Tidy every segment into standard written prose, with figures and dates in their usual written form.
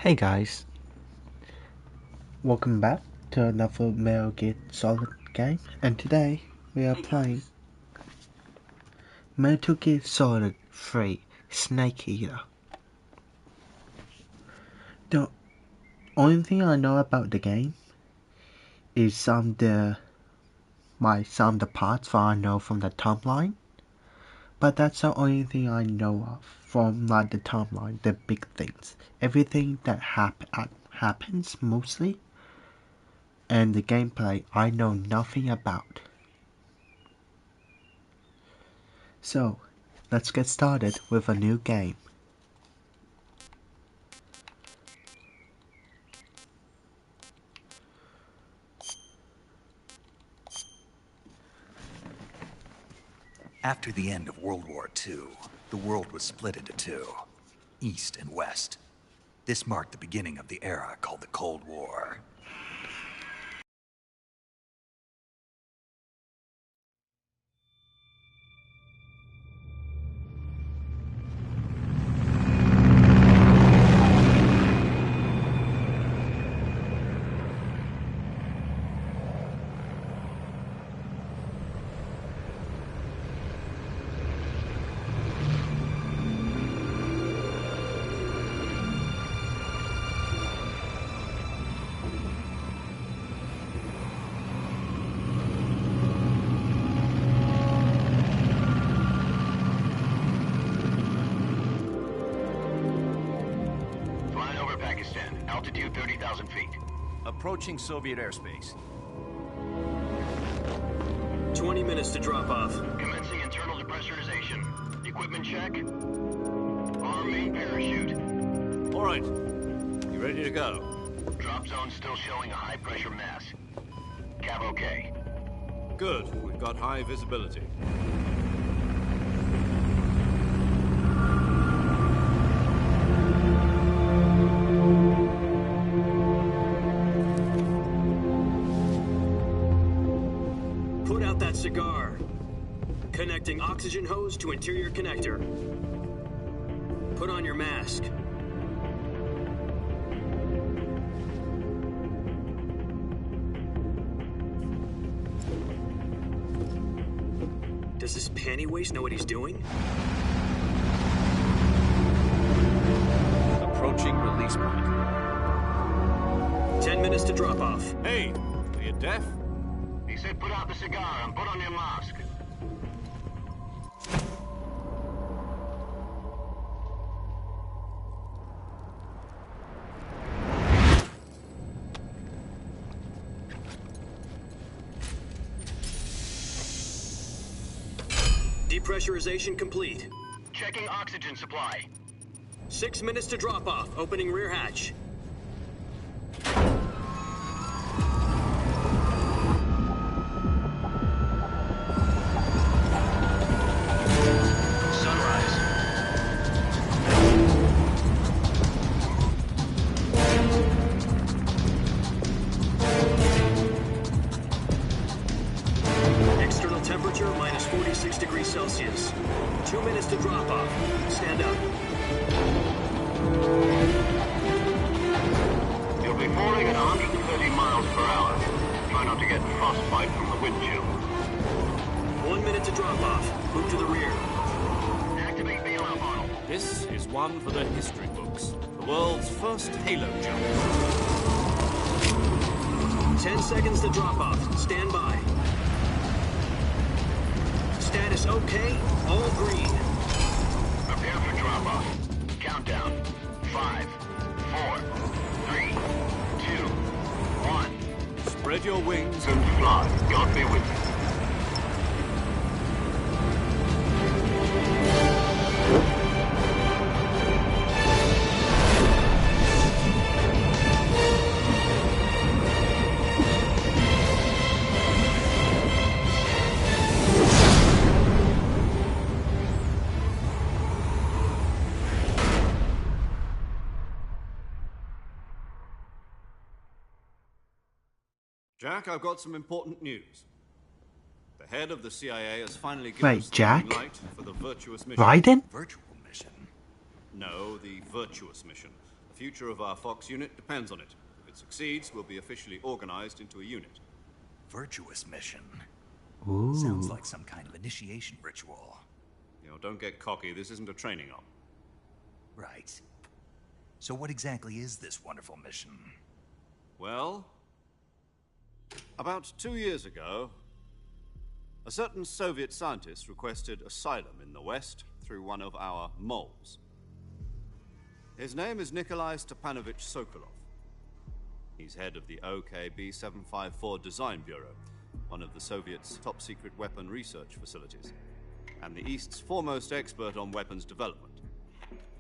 Hey guys, welcome back to another Metal Gear Solid game, and today we are playing Metal Gear Solid 3 Snake Eater. The only thing I know about the game is some of the parts that I know from the timeline, but that's the only thing I know of from the timeline, the big things. Everything that happens mostly, and the gameplay I know nothing about. So, let's get started with a new game. After the end of World War II, the world was split into two, East and West. This marked the beginning of the era called the Cold War. Altitude 30,000 feet. Approaching Soviet airspace. 20 minutes to drop off. Commencing internal depressurization. Equipment check. Arm main parachute. All right. You ready to go? Drop zone still showing a high pressure mass. Cav okay. Good. We've got high visibility. Cigar. Connecting oxygen hose to interior connector. Put on your mask. Does this panty waste know what he's doing? Approaching release point. 10 minutes to drop off. Hey, are you deaf? He said put out the cigar and put on your mask. Depressurization complete. Checking oxygen supply. 6 minutes to drop off. Opening rear hatch. Temperature minus 46 degrees Celsius. 2 minutes to drop off. Stand up. You'll be falling at 130 miles per hour. Try not to get frostbite from the wind chill. 1 minute to drop off. Move to the rear. Activate bailout model. This is one for the history books. The world's first halo jump. 10 seconds to drop off. Stand by. Status okay, all green. Prepare for drop-off. Countdown. 5, 4, 3, 2, 1. Spread your wings And fly. God be with you. Jack, I've got some important news. The head of the CIA has finally given us the Jack? green light for the virtuous mission. Raiden? Virtual mission? No, the virtuous mission. future of our Fox unit depends on it. If it succeeds, we'll be officially organized into a unit. Virtuous mission. Ooh. Sounds like some kind of initiation ritual. You know, don't get cocky. This isn't a training op. Right. So what exactly is this wonderful mission? Well, about 2 years ago, a certain Soviet scientist requested asylum in the West through one of our moles. His name is Nikolai Stepanovich Sokolov. He's head of the OKB 754 Design Bureau, one of the Soviets' top-secret weapon research facilities, and the East's foremost expert on weapons development.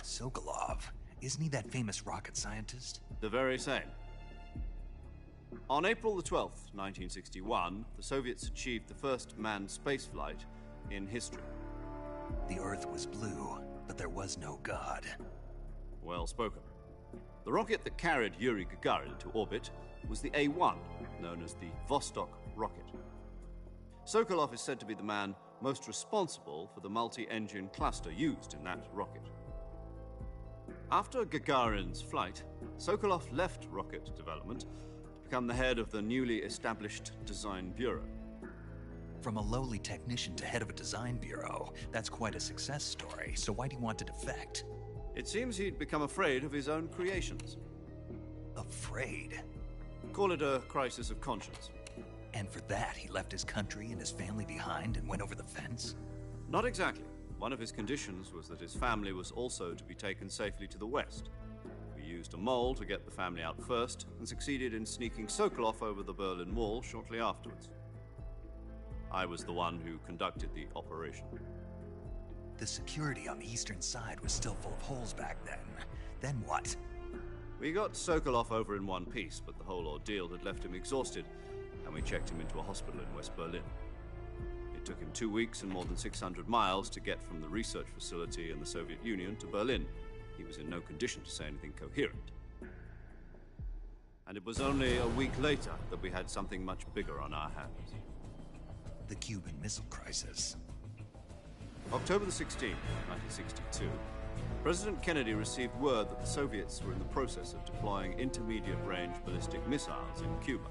Sokolov? Isn't he that famous rocket scientist? The very same. On April the 12th, 1961, the Soviets achieved the first manned spaceflight in history. The Earth was blue, but there was no God. Well spoken. The rocket that carried Yuri Gagarin to orbit was the A-1, known as the Vostok rocket. Sokolov is said to be the man most responsible for the multi-engine cluster used in that rocket. After Gagarin's flight, Sokolov left rocket development to become the head of the newly established Design Bureau. From a lowly technician to head of a design bureau, that's quite a success story, so why do you want to defect? It seems he'd become afraid of his own creations. Afraid? Call it a crisis of conscience. And for that, he left his country and his family behind and went over the fence? Not exactly. One of his conditions was that his family was also to be taken safely to the West. We used a mole to get the family out first and succeeded in sneaking Sokolov over the Berlin Wall shortly afterwards. I was the one who conducted the operation. The security on the eastern side was still full of holes back then. Then what? We got Sokolov over in one piece, but the whole ordeal had left him exhausted, and we checked him into a hospital in West Berlin. It took him 2 weeks and more than 600 miles to get from the research facility in the Soviet Union to Berlin. He was in no condition to say anything coherent. And it was only a week later that we had something much bigger on our hands. The Cuban Missile Crisis. October the 16th, 1962, President Kennedy received word that the Soviets were in the process of deploying intermediate-range ballistic missiles in Cuba.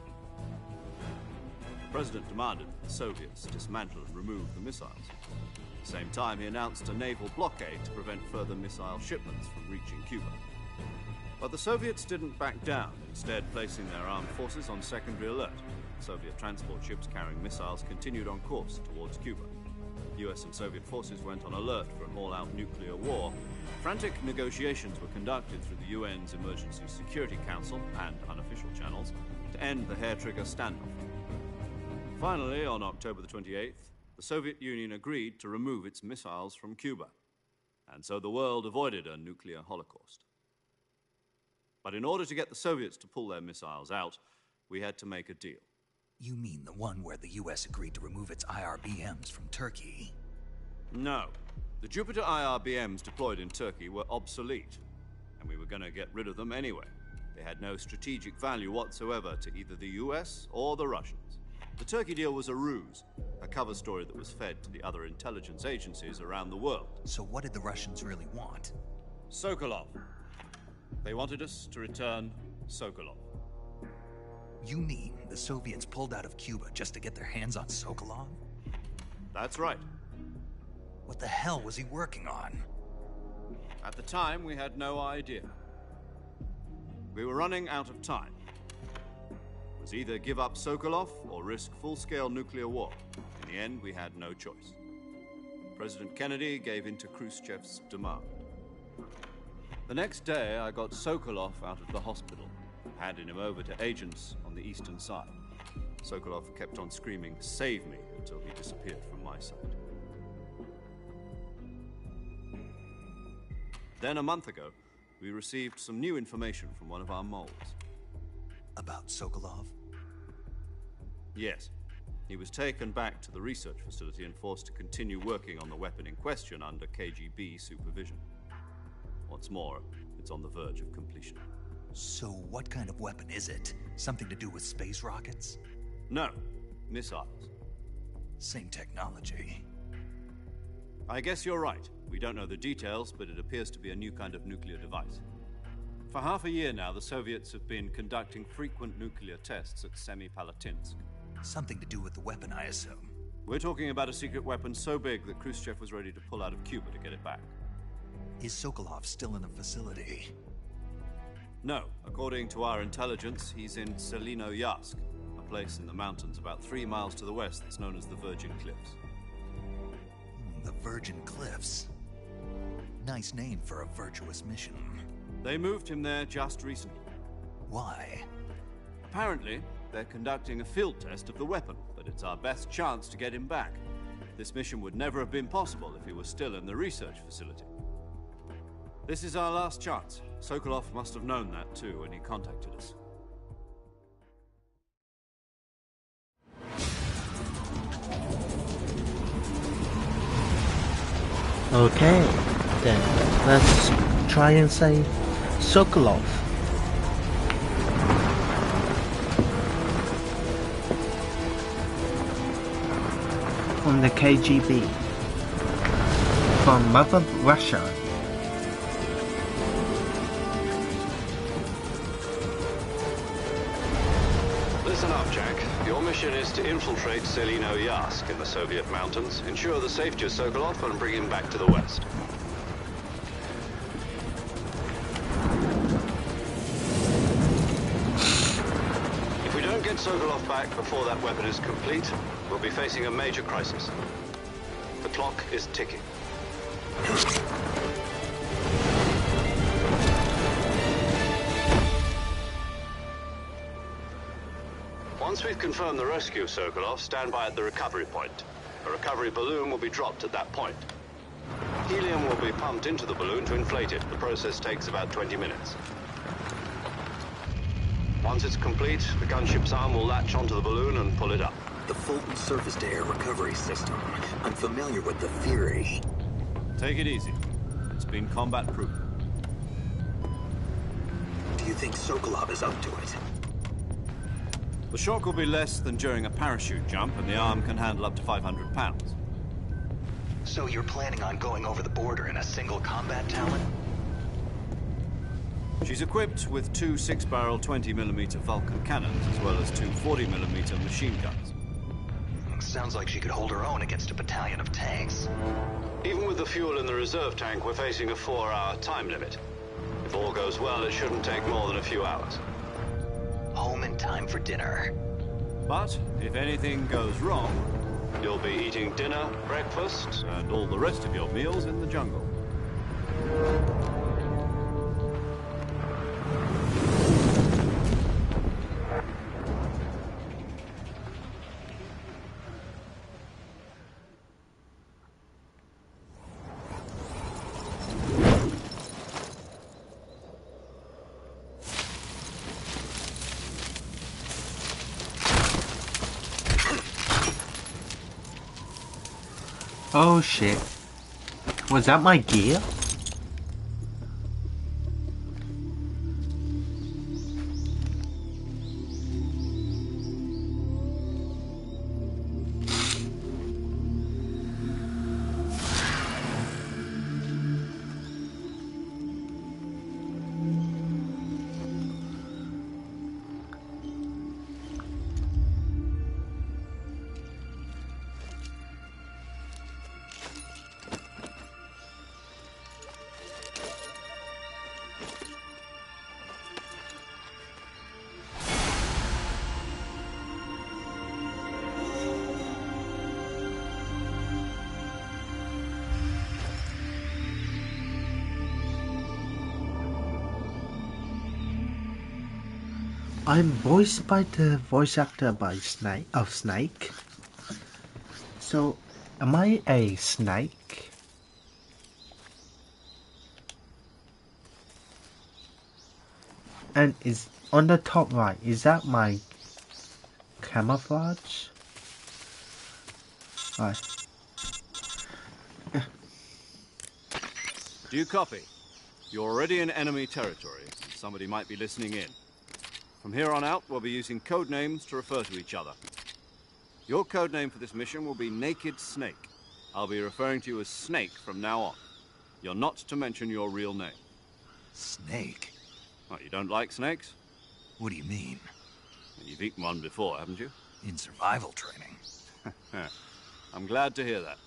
The President demanded that the Soviets dismantle and remove the missiles. At the same time, he announced a naval blockade to prevent further missile shipments from reaching Cuba. But the Soviets didn't back down, instead placing their armed forces on secondary alert. Soviet transport ships carrying missiles continued on course towards Cuba. US and Soviet forces went on alert for an all-out nuclear war. Frantic negotiations were conducted through the UN's Emergency Security Council and unofficial channels to end the hair-trigger standoff. Finally, on October the 28th, the Soviet Union agreed to remove its missiles from Cuba, and so the world avoided a nuclear holocaust. But in order to get the Soviets to pull their missiles out, we had to make a deal. You mean the one where the US agreed to remove its IRBMs from Turkey? No. The Jupiter IRBMs deployed in Turkey were obsolete, and we were going to get rid of them anyway. They had no strategic value whatsoever to either the US or the Russians. The Turkey deal was a ruse, a cover story that was fed to the other intelligence agencies around the world. So what did the Russians really want? Sokolov. They wanted us to return Sokolov. You mean the Soviets pulled out of Cuba just to get their hands on Sokolov? That's right. What the hell was he working on? At the time, we had no idea. We were running out of time. It was either give up Sokolov or risk full-scale nuclear war. In the end, we had no choice. President Kennedy gave in to Khrushchev's demand. The next day, I got Sokolov out of the hospital, handing him over to agents on the eastern side. Sokolov kept on screaming, "Save me," until he disappeared from my sight. Then a month ago, we received some new information from one of our moles. About Sokolov? Yes. He was taken back to the research facility and forced to continue working on the weapon in question under KGB supervision. What's more, it's on the verge of completion. So what kind of weapon is it? Something to do with space rockets? No, missiles. Same technology. I guess you're right. We don't know the details, but it appears to be a new kind of nuclear device. For half a year now, the Soviets have been conducting frequent nuclear tests at Semipalatinsk. Something to do with the weapon, I assume. We're talking about a secret weapon so big that Khrushchev was ready to pull out of Cuba to get it back. Is Sokolov still in the facility? No. According to our intelligence, he's in Selino-Yarsk, a place in the mountains about 3 miles to the west that's known as the Virgin Cliffs. The Virgin Cliffs. Nice name for a virtuous mission. They moved him there just recently. Why? Apparently, they're conducting a field test of the weapon, but it's our best chance to get him back. This mission would never have been possible if he was still in the research facility. This is our last chance. Sokolov must have known that too when he contacted us. Okay, then let's try and say Sokolov. From the KGB. From Mother Russia. Listen up, Jack. Your mission is to infiltrate Selino-Yarsk in the Soviet mountains, ensure the safety of Sokolov, and bring him back to the west. If we don't get Sokolov back before that weapon is complete, we'll be facing a major crisis. The clock is ticking. Once we've confirmed the rescue of Sokolov, stand by at the recovery point. A recovery balloon will be dropped at that point. Helium will be pumped into the balloon to inflate it. The process takes about 20 minutes. Once it's complete, the gunship's arm will latch onto the balloon and pull it up. The Fulton surface-to-air recovery system. I'm familiar with the theory. Take it easy. It's been combat-proof. Do you think Sokolov is up to it? The shock will be less than during a parachute jump, and the arm can handle up to 500 pounds. So you're planning on going over the border in a single combat talon? She's equipped with 2 6-barrel 20mm Vulcan cannons, as well as 2 40mm machine guns. Sounds like she could hold her own against a battalion of tanks. Even with the fuel in the reserve tank, we're facing a 4-hour time limit. If all goes well, it shouldn't take more than a few hours. Home in time for dinner. But if anything goes wrong, You'll be eating dinner, breakfast, and all the rest of your meals in the jungle. Oh shit. Was that my gear? I'm voiced by the voice actor by Snake. So, am I a snake? And is on the top right, is that my camouflage? Right. Do you copy? You're already in enemy territory. Somebody might be listening in. From here on out, we'll be using code names to refer to each other. Your code name for this mission will be Naked Snake. I'll be referring to you as Snake from now on. You're not to mention your real name. Snake? What, you don't like snakes? What do you mean? You've eaten one before, haven't you? In survival training? I'm glad to hear that.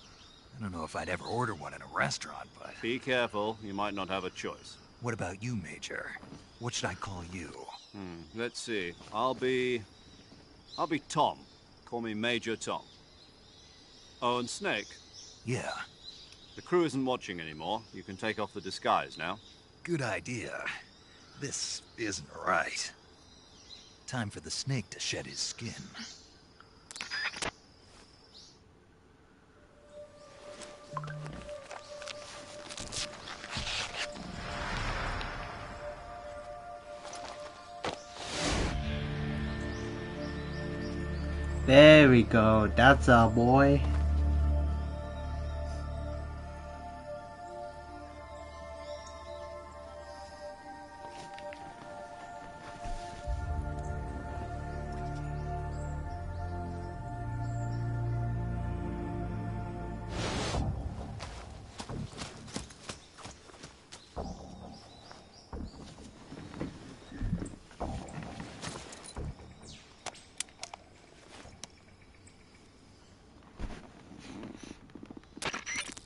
I don't know if I'd ever order one in a restaurant, but... Be careful, you might not have a choice. What about you, Major? What should I call you? Let's see. I'll be Tom. Call me Major Tom. Oh, and Snake? Yeah. The crew isn't watching anymore. You can take off the disguise now. Good idea. This isn't right. Time for the snake to shed his skin. There we go. That's our boy.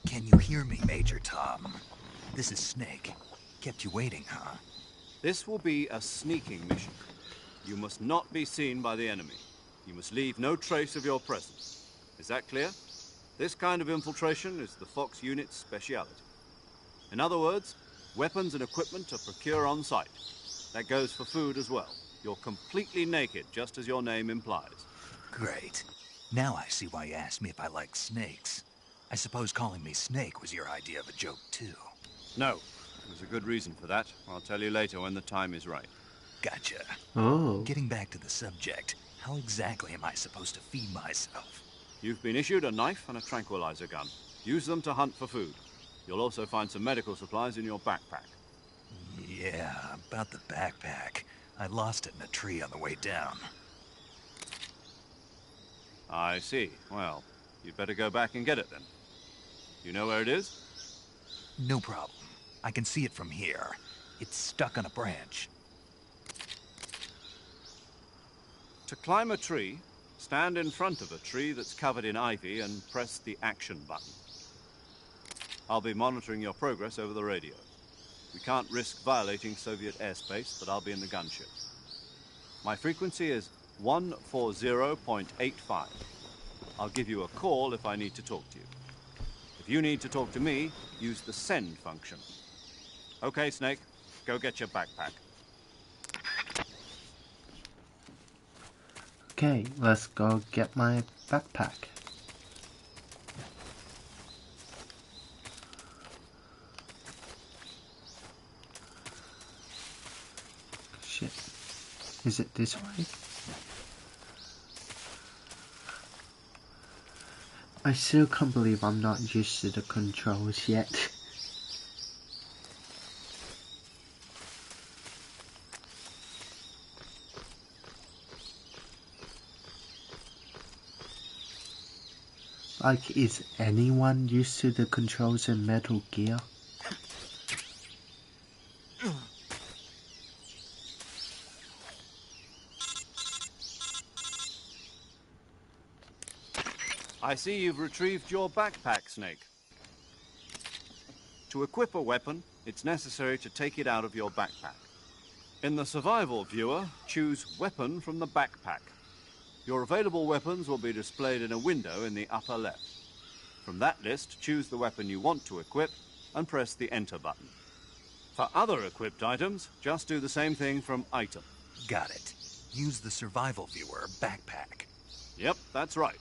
Can you hear me, Major Tom? This is Snake. Kept you waiting, huh? This will be a sneaking mission. You must not be seen by the enemy. You must leave no trace of your presence. Is that clear? This kind of infiltration is the Fox unit's speciality. In other words, weapons and equipment are procured on site. That goes for food as well. You're completely naked, just as your name implies. Great. Now I see why you asked me if I like snakes. I suppose calling me Snake was your idea of a joke, too. No, there's a good reason for that. I'll tell you later when the time is right. Gotcha. Oh. Getting back to the subject, how exactly am I supposed to feed myself? You've been issued a knife and a tranquilizer gun. Use them to hunt for food. You'll also find some medical supplies in your backpack. Yeah, about the backpack. I lost it in a tree on the way down. I see. Well, you'd better go back and get it then. You know where it is? No problem. I can see it from here. It's stuck on a branch. To climb a tree, stand in front of a tree that's covered in ivy and press the action button. I'll be monitoring your progress over the radio. We can't risk violating Soviet airspace, but I'll be in the gunship. My frequency is 140.85. I'll give you a call if I need to talk to you. If you need to talk to me, use the send function. Okay, Snake, go get your backpack. Okay, let's go get my backpack. Shit. Is it this way? I still can't believe I'm not used to the controls yet. Like, is anyone used to the controls in Metal Gear? I see you've retrieved your backpack, Snake. To equip a weapon, it's necessary to take it out of your backpack. In the survival viewer, choose Weapon from the backpack. Your available weapons will be displayed in a window in the upper left. From that list, choose the weapon you want to equip and press the Enter button. For other equipped items, just do the same thing from Item. Got it. Use the survival viewer backpack. Yep, that's right.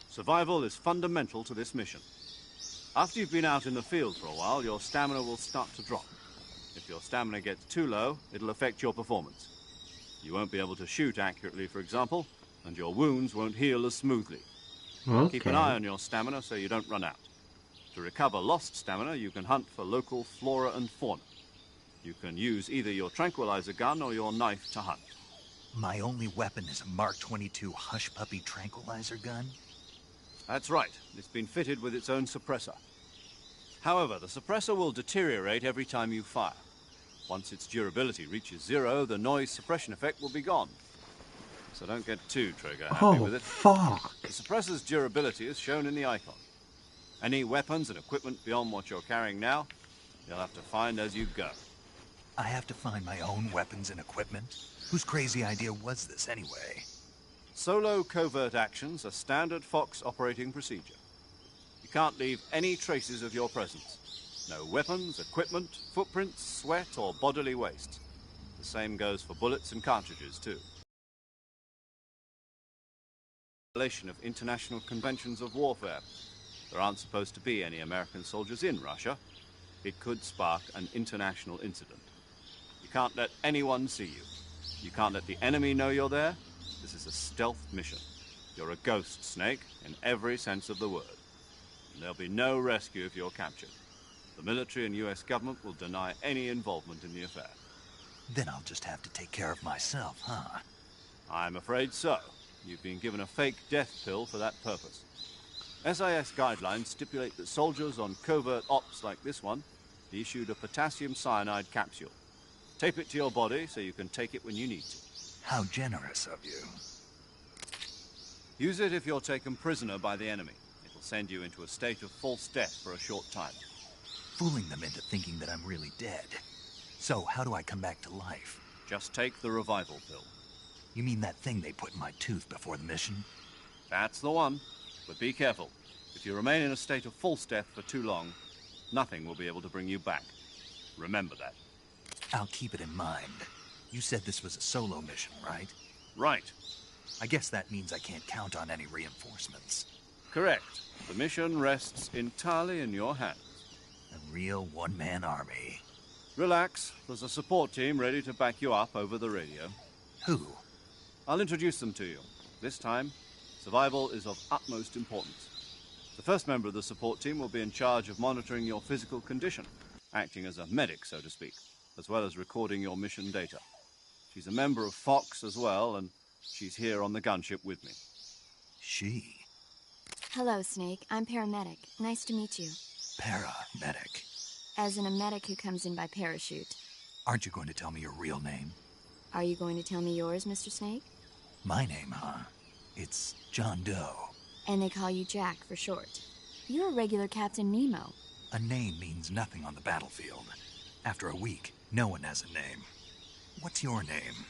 Survival is fundamental to this mission. After you've been out in the field for a while, your stamina will start to drop. If your stamina gets too low, it'll affect your performance. You won't be able to shoot accurately, for example, and your wounds won't heal as smoothly. Okay. Keep an eye on your stamina so you don't run out. To recover lost stamina, you can hunt for local flora and fauna. You can use either your tranquilizer gun or your knife to hunt. My only weapon is a Mark 22 Hush Puppy tranquilizer gun? That's right. It's been fitted with its own suppressor. However, the suppressor will deteriorate every time you fire. Once its durability reaches 0, the noise suppression effect will be gone. So don't get too trigger-happy Oh, with it. fuck. The suppressor's durability is shown in the icon. Any weapons and equipment beyond what you're carrying now, you'll have to find as you go. I have to find my own weapons and equipment? Whose crazy idea was this anyway? Solo covert actions are standard Fox operating procedure. You can't leave any traces of your presence. No weapons, equipment, footprints, sweat, or bodily waste. The same goes for bullets and cartridges, too. Violation of international conventions of warfare. There aren't supposed to be any American soldiers in Russia. It could spark an international incident. You can't let anyone see you. You can't let the enemy know you're there. This is a stealth mission. You're a ghost, Snake, in every sense of the word. And there'll be no rescue if you're captured. The military and US government will deny any involvement in the affair. Then I'll just have to take care of myself, huh? I'm afraid so. You've been given a fake death pill for that purpose. SIS guidelines stipulate that soldiers on covert ops like this one be issued a potassium cyanide capsule. Tape it to your body so you can take it when you need to. How generous of you. Use it if you're taken prisoner by the enemy. It'll send you into a state of false death for a short time. Fooling them into thinking that I'm really dead. So, how do I come back to life? Just take the revival pill. You mean that thing they put in my tooth before the mission? That's the one. But be careful. If you remain in a state of false death for too long, nothing will be able to bring you back. Remember that. I'll keep it in mind. You said this was a solo mission, right? Right. I guess that means I can't count on any reinforcements. Correct. The mission rests entirely in your hands. A real one-man army. Relax. There's a support team ready to back you up over the radio. Who? I'll introduce them to you. This time, survival is of utmost importance. The first member of the support team will be in charge of monitoring your physical condition, acting as a medic, so to speak, as well as recording your mission data. She's a member of Fox as well, and she's here on the gunship with me. She? Hello, Snake. I'm paramedic. Nice to meet you. Paramedic. As in a medic who comes in by parachute. Aren't you going to tell me your real name? Are you going to tell me yours, Mr. Snake? My name, huh? It's John Doe. And they call you Jack for short. You're a regular Captain Nemo. A name means nothing on the battlefield. After a week, no one has a name. What's your name?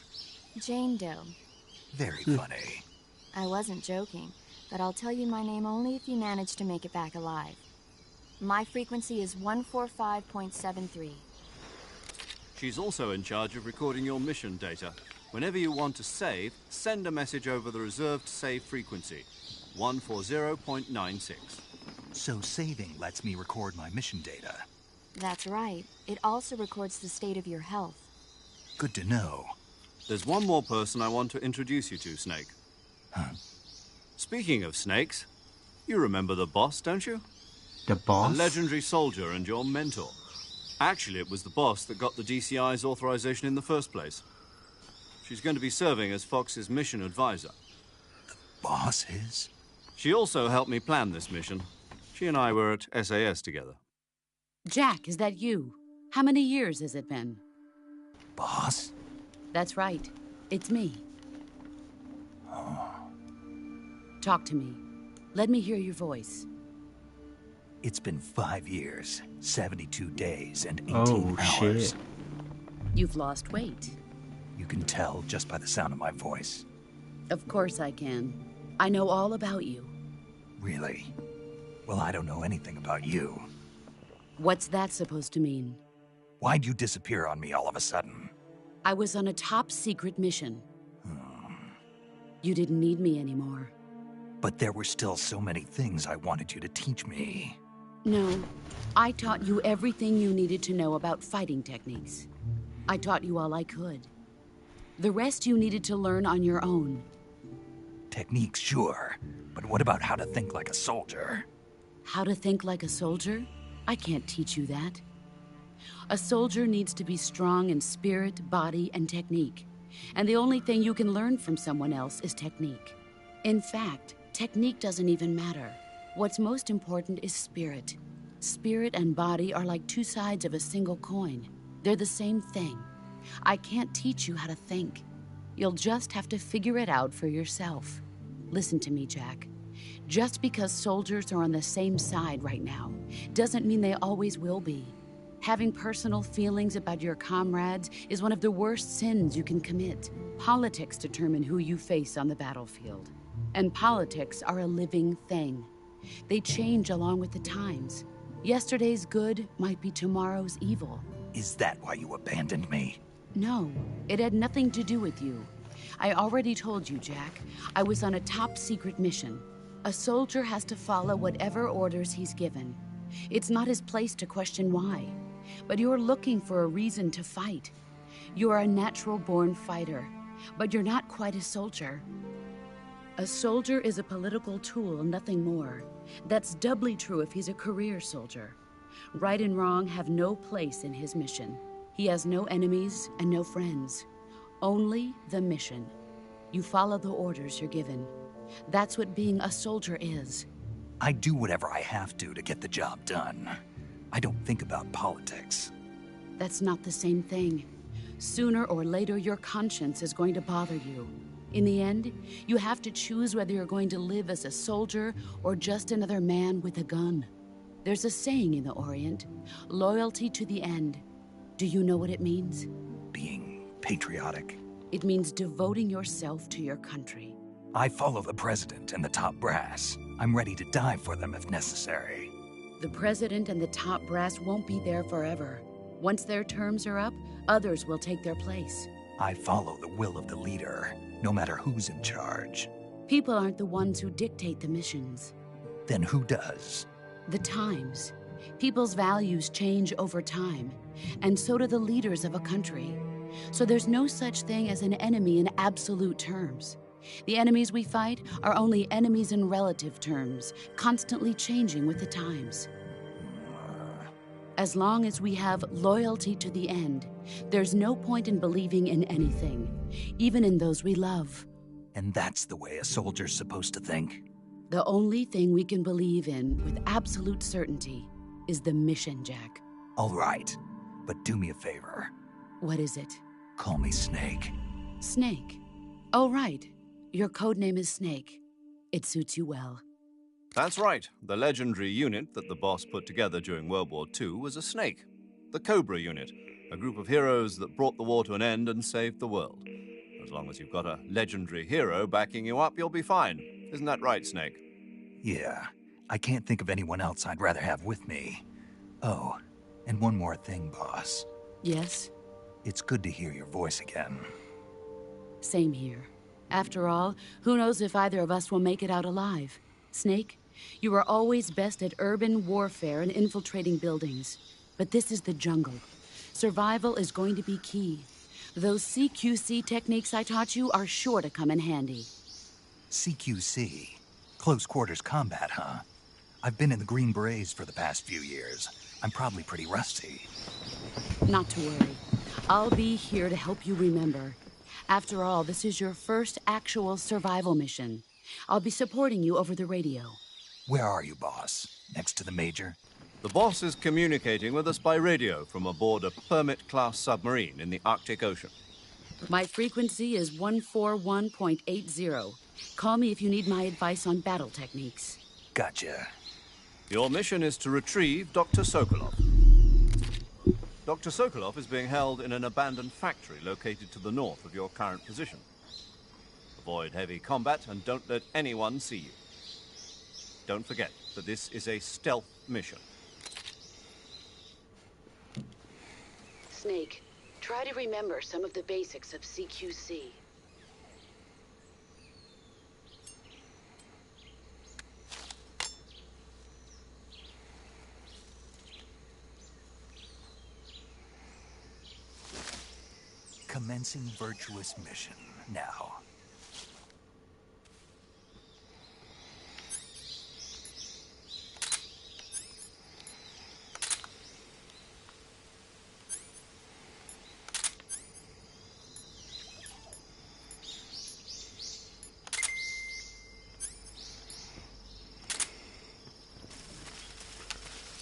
Jane Doe. Very funny. I wasn't joking, but I'll tell you my name only if you manage to make it back alive. My frequency is 145.73. She's also in charge of recording your mission data. Whenever you want to save, send a message over the reserved save frequency, 140.96. So saving lets me record my mission data. That's right. It also records the state of your health. Good to know. There's one more person I want to introduce you to, Snake. Huh? Speaking of snakes, you remember the boss, don't you? The boss? A legendary soldier and your mentor. Actually, it was the boss that got the DCI's authorization in the first place. She's going to be serving as Fox's mission advisor. The boss is? She also helped me plan this mission. She and I were at SAS together. Jack, is that you? How many years has it been? Boss? That's right. It's me. Talk to me. Let me hear your voice. It's been 5 years, 72 days, and 18 Oh, hours. shit. You've lost weight. You can tell just by the sound of my voice. Of course I can. I know all about you. Really? Well, I don't know anything about you. What's that supposed to mean? Why'd you disappear on me all of a sudden? I was on a top-secret mission. You didn't need me anymore. But there were still so many things I wanted you to teach me. No, I taught you everything you needed to know about fighting techniques. I taught you all I could. The rest you needed to learn on your own. Techniques, sure. But what about how to think like a soldier? How to think like a soldier? I can't teach you that. A soldier needs to be strong in spirit, body, and technique. And the only thing you can learn from someone else is technique. In fact, technique doesn't even matter. What's most important is spirit. Spirit and body are like two sides of a single coin. They're the same thing. I can't teach you how to think. You'll just have to figure it out for yourself. Listen to me, Jack. Just because soldiers are on the same side right now doesn't mean they always will be. Having personal feelings about your comrades is one of the worst sins you can commit. Politics determine who you face on the battlefield. And politics are a living thing. They change along with the times. Yesterday's good might be tomorrow's evil. Is that why you abandoned me? No, it had nothing to do with you. I already told you, Jack. I was on a top-secret mission. A soldier has to follow whatever orders he's given. It's not his place to question why. But you're looking for a reason to fight. You're a natural-born fighter, but you're not quite a soldier. A soldier is a political tool, nothing more. That's doubly true if he's a career soldier. Right and wrong have no place in his mission. He has no enemies and no friends. Only the mission. You follow the orders you're given. That's what being a soldier is. I do whatever I have to get the job done. I don't think about politics. That's not the same thing. Sooner or later, your conscience is going to bother you. In the end, you have to choose whether you're going to live as a soldier or just another man with a gun. There's a saying in the Orient, loyalty to the end. Do you know what it means? Being patriotic. It means devoting yourself to your country. I follow the president and the top brass. I'm ready to die for them if necessary. The president and the top brass won't be there forever. Once their terms are up, others will take their place. I follow the will of the leader, no matter who's in charge. People aren't the ones who dictate the missions. Then who does? The times. People's values change over time, and so do the leaders of a country. So there's no such thing as an enemy in absolute terms. The enemies we fight are only enemies in relative terms, constantly changing with the times. As long as we have loyalty to the end, there's no point in believing in anything, even in those we love. And that's the way a soldier's supposed to think? The only thing we can believe in with absolute certainty is the mission, Jack. All right, but do me a favor. What is it? Call me Snake. Snake? Oh, right. Your code name is Snake. It suits you well. That's right. The legendary unit that the boss put together during World War II was a snake. The Cobra unit, a group of heroes that brought the war to an end and saved the world. As long as you've got a legendary hero backing you up, you'll be fine. Isn't that right, Snake? Yeah, I can't think of anyone else I'd rather have with me. Oh, and one more thing, boss. Yes? It's good to hear your voice again. Same here. After all, who knows if either of us will make it out alive? Snake, you are always best at urban warfare and infiltrating buildings. But this is the jungle. Survival is going to be key. Those CQC techniques I taught you are sure to come in handy. CQC? Close quarters combat, huh? I've been in the Green Berets for the past few years. I'm probably pretty rusty. Not to worry. I'll be here to help you remember. After all, this is your first actual survival mission. I'll be supporting you over the radio. Where are you, boss? Next to the Major? The boss is communicating with us by radio from aboard a Permit-class submarine in the Arctic Ocean. My frequency is 141.80. Call me if you need my advice on battle techniques. Gotcha. Your mission is to retrieve Dr. Sokolov. Dr. Sokolov is being held in an abandoned factory located to the north of your current position. Avoid heavy combat and don't let anyone see you. Don't forget that this is a stealth mission. Snake, try to remember some of the basics of CQC. Commencing virtuous mission now.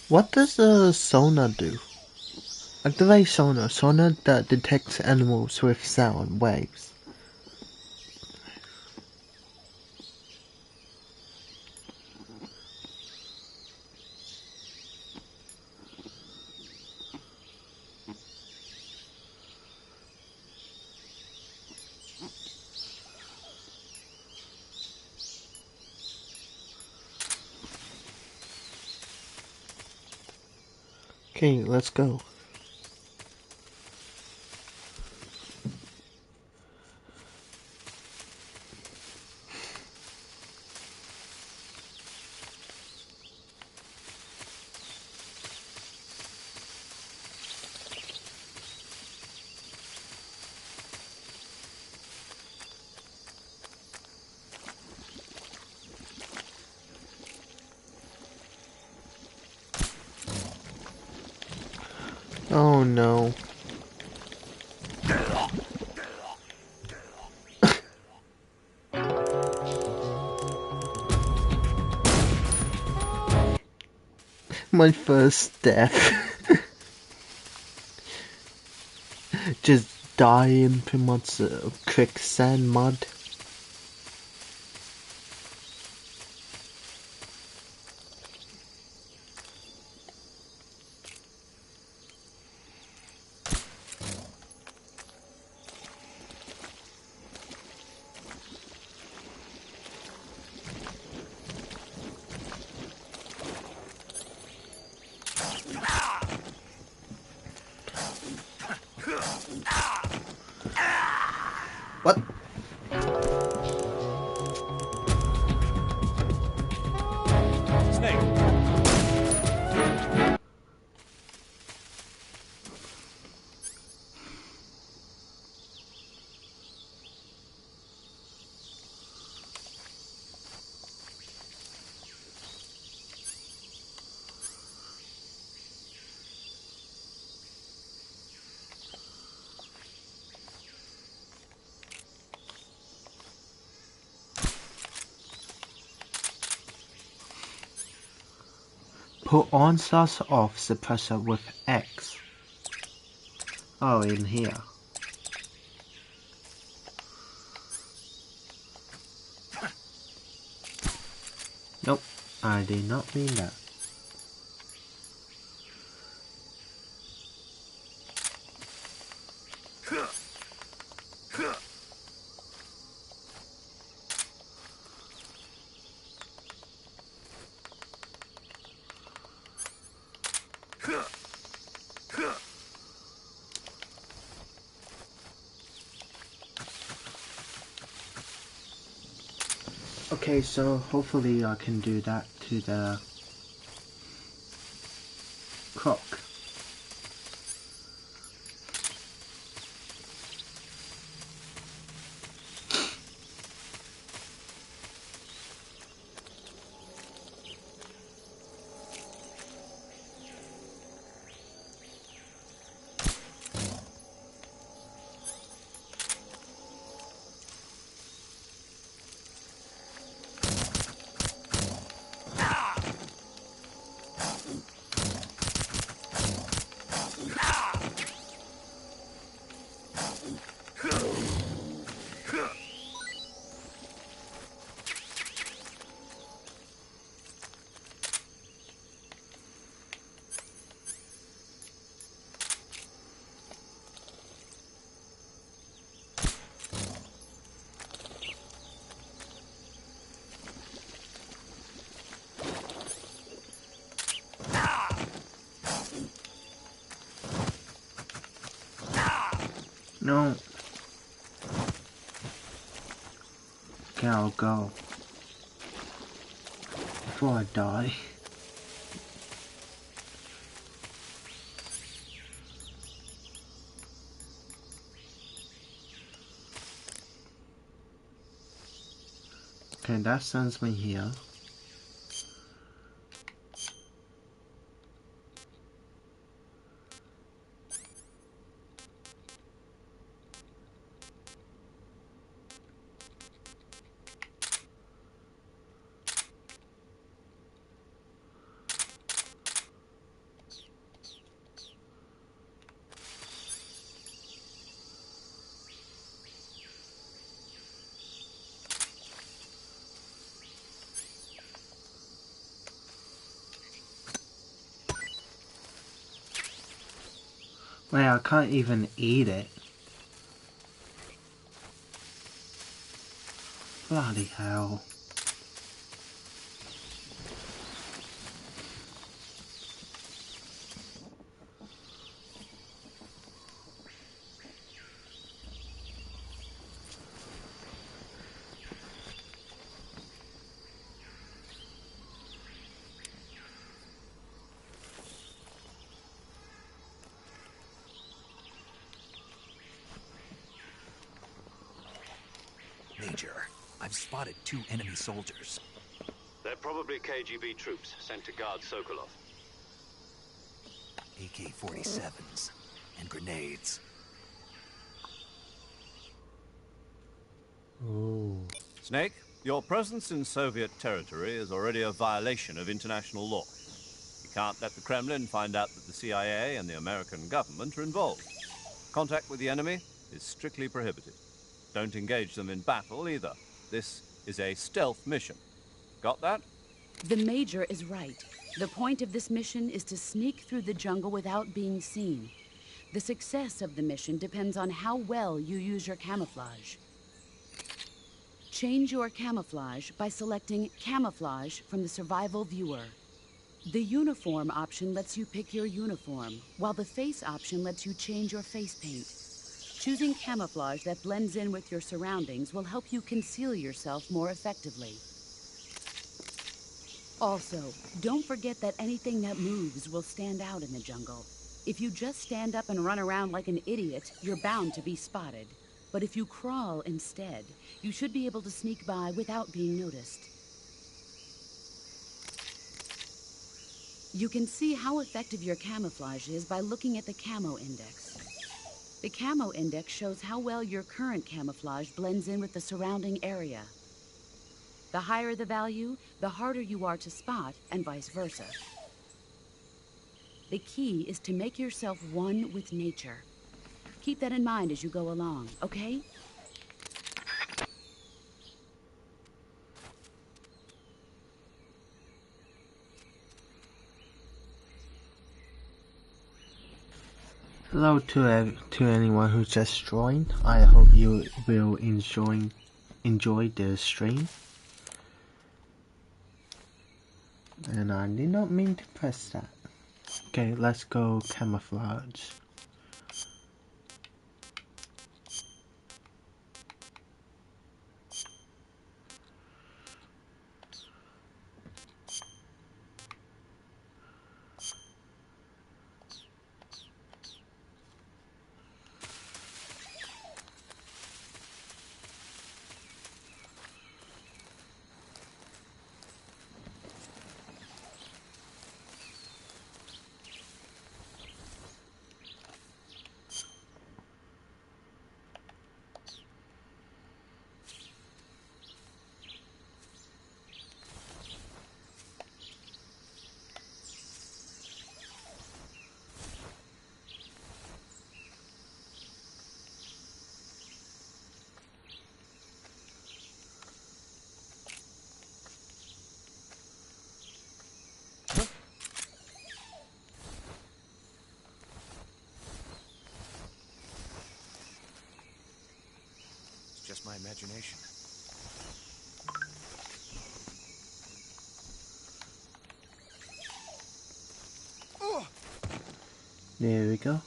What does a Sona do? Activate sonar. Sonar that detects animals with sound waves. Okay, let's go. Oh no. My first death. Just die in pretty much quicksand mud. What? Snake. Put on slash off suppressor with X. Oh, in here. Nope, I did not mean that. Okay, so hopefully I can do that to the croc. No. Okay, I'll go. Before I die. Okay, that sends me here. Wait, I can't even eat it. Bloody hell. Major, I've spotted 2 enemy soldiers. They're probably KGB troops sent to guard Sokolov. AK-47s and grenades. Ooh. Snake, your presence in Soviet territory is already a violation of international law. You can't let the Kremlin find out that the CIA and the American government are involved. Contact with the enemy is strictly prohibited. Don't engage them in battle either. This is a stealth mission. Got that? The Major is right. The point of this mission is to sneak through the jungle without being seen. The success of the mission depends on how well you use your camouflage. Change your camouflage by selecting Camouflage from the Survival Viewer. The Uniform option lets you pick your uniform, while the Face option lets you change your face paint. Choosing camouflage that blends in with your surroundings will help you conceal yourself more effectively. Also, don't forget that anything that moves will stand out in the jungle. If you just stand up and run around like an idiot, you're bound to be spotted. But if you crawl instead, you should be able to sneak by without being noticed. You can see how effective your camouflage is by looking at the Camo Index. The Camo Index shows how well your current camouflage blends in with the surrounding area. The higher the value, the harder you are to spot, and vice versa. The key is to make yourself one with nature. Keep that in mind as you go along, okay? Hello to anyone who just joined. I hope you will enjoy the stream. And I did not mean to press that. Okay, let's go camouflage. Just my imagination. There we go.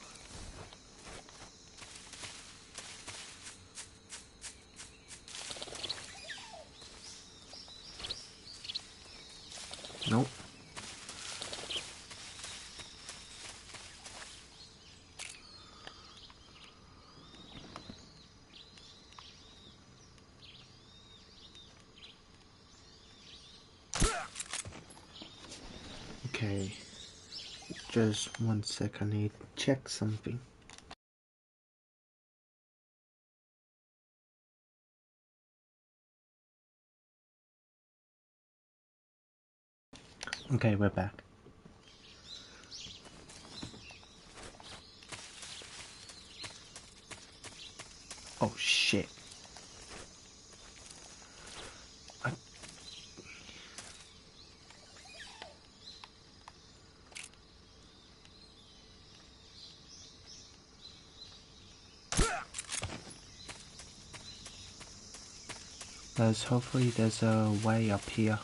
Nope. Okay. Just 1 sec, I need to check something. Okay, we're back. Oh shit. Hopefully there's a way up here.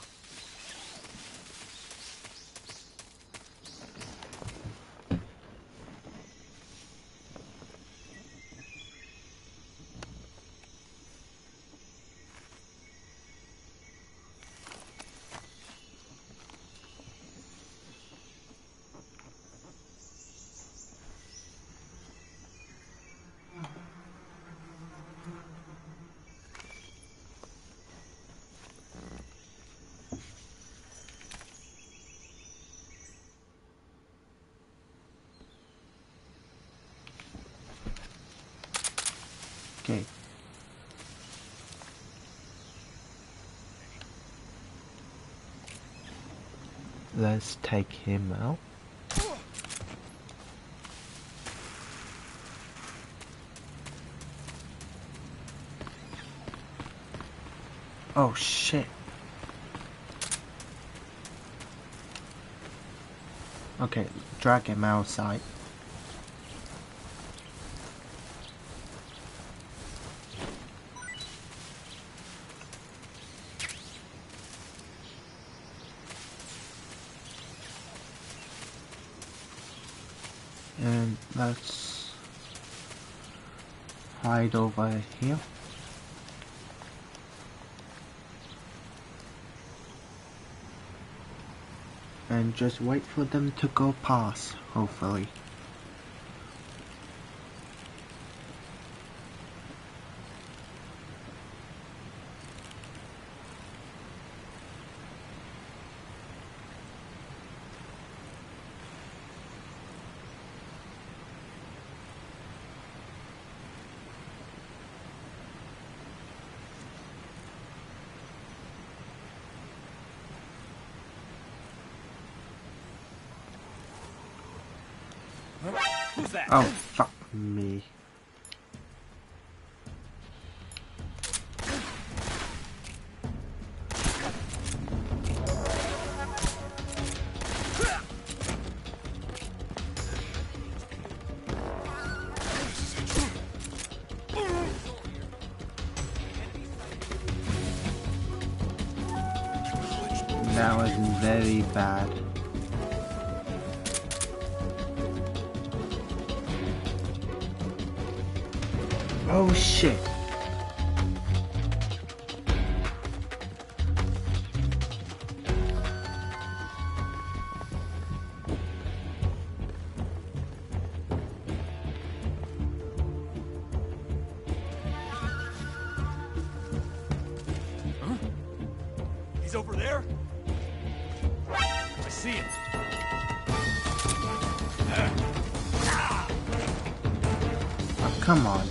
Okay. Let's take him out. Oh shit. Okay, drag him outside. And let's hide over here. And just wait for them to go past, hopefully. Who's that? Oh, fuck me. That was very bad. Oh shit. He's over there? I see him. Oh, come on.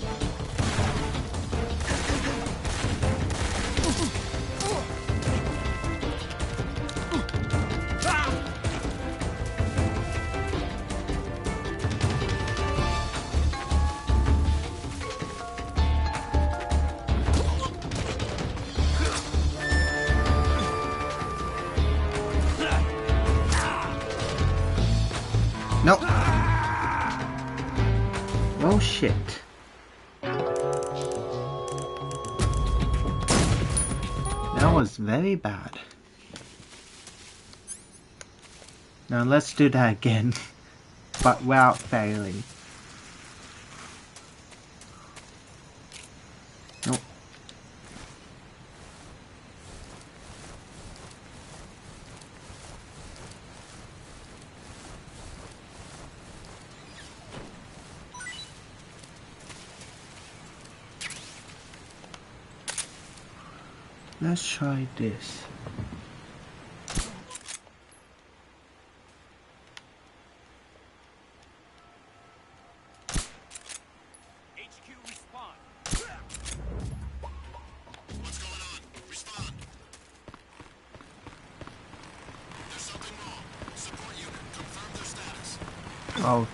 Nope. Oh shit. That was very bad. Now let's do that again, but without failing. Nope. Let's try this. HQ respond. What's going on? Respond. There's something wrong. Support unit, confirm their status. Oh.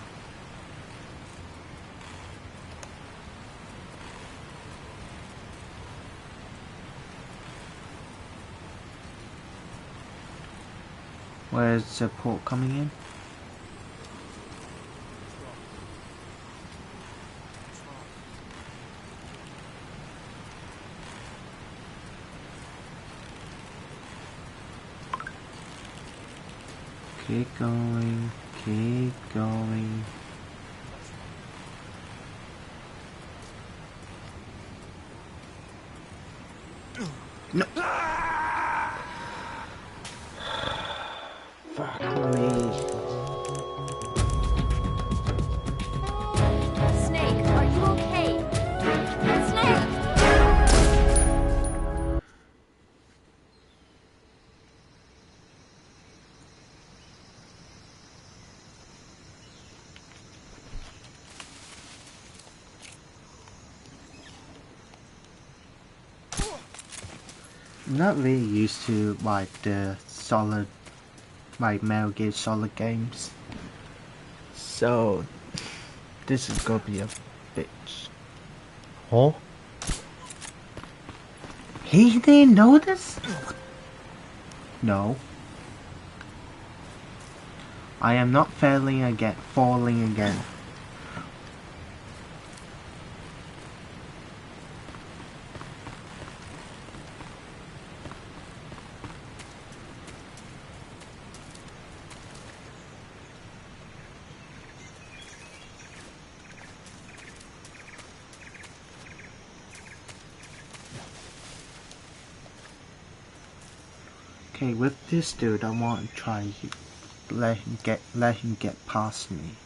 Where's support coming in? Keep going, keep going. No. Fuck me. Snake, are you okay? Snake! I'm not really used to like the solid, like Metal Gear Solid games. So this is gonna be a bitch. Huh? He didn't notice? No. I am not falling again. Okay, with this dude, I want to try let him get past me,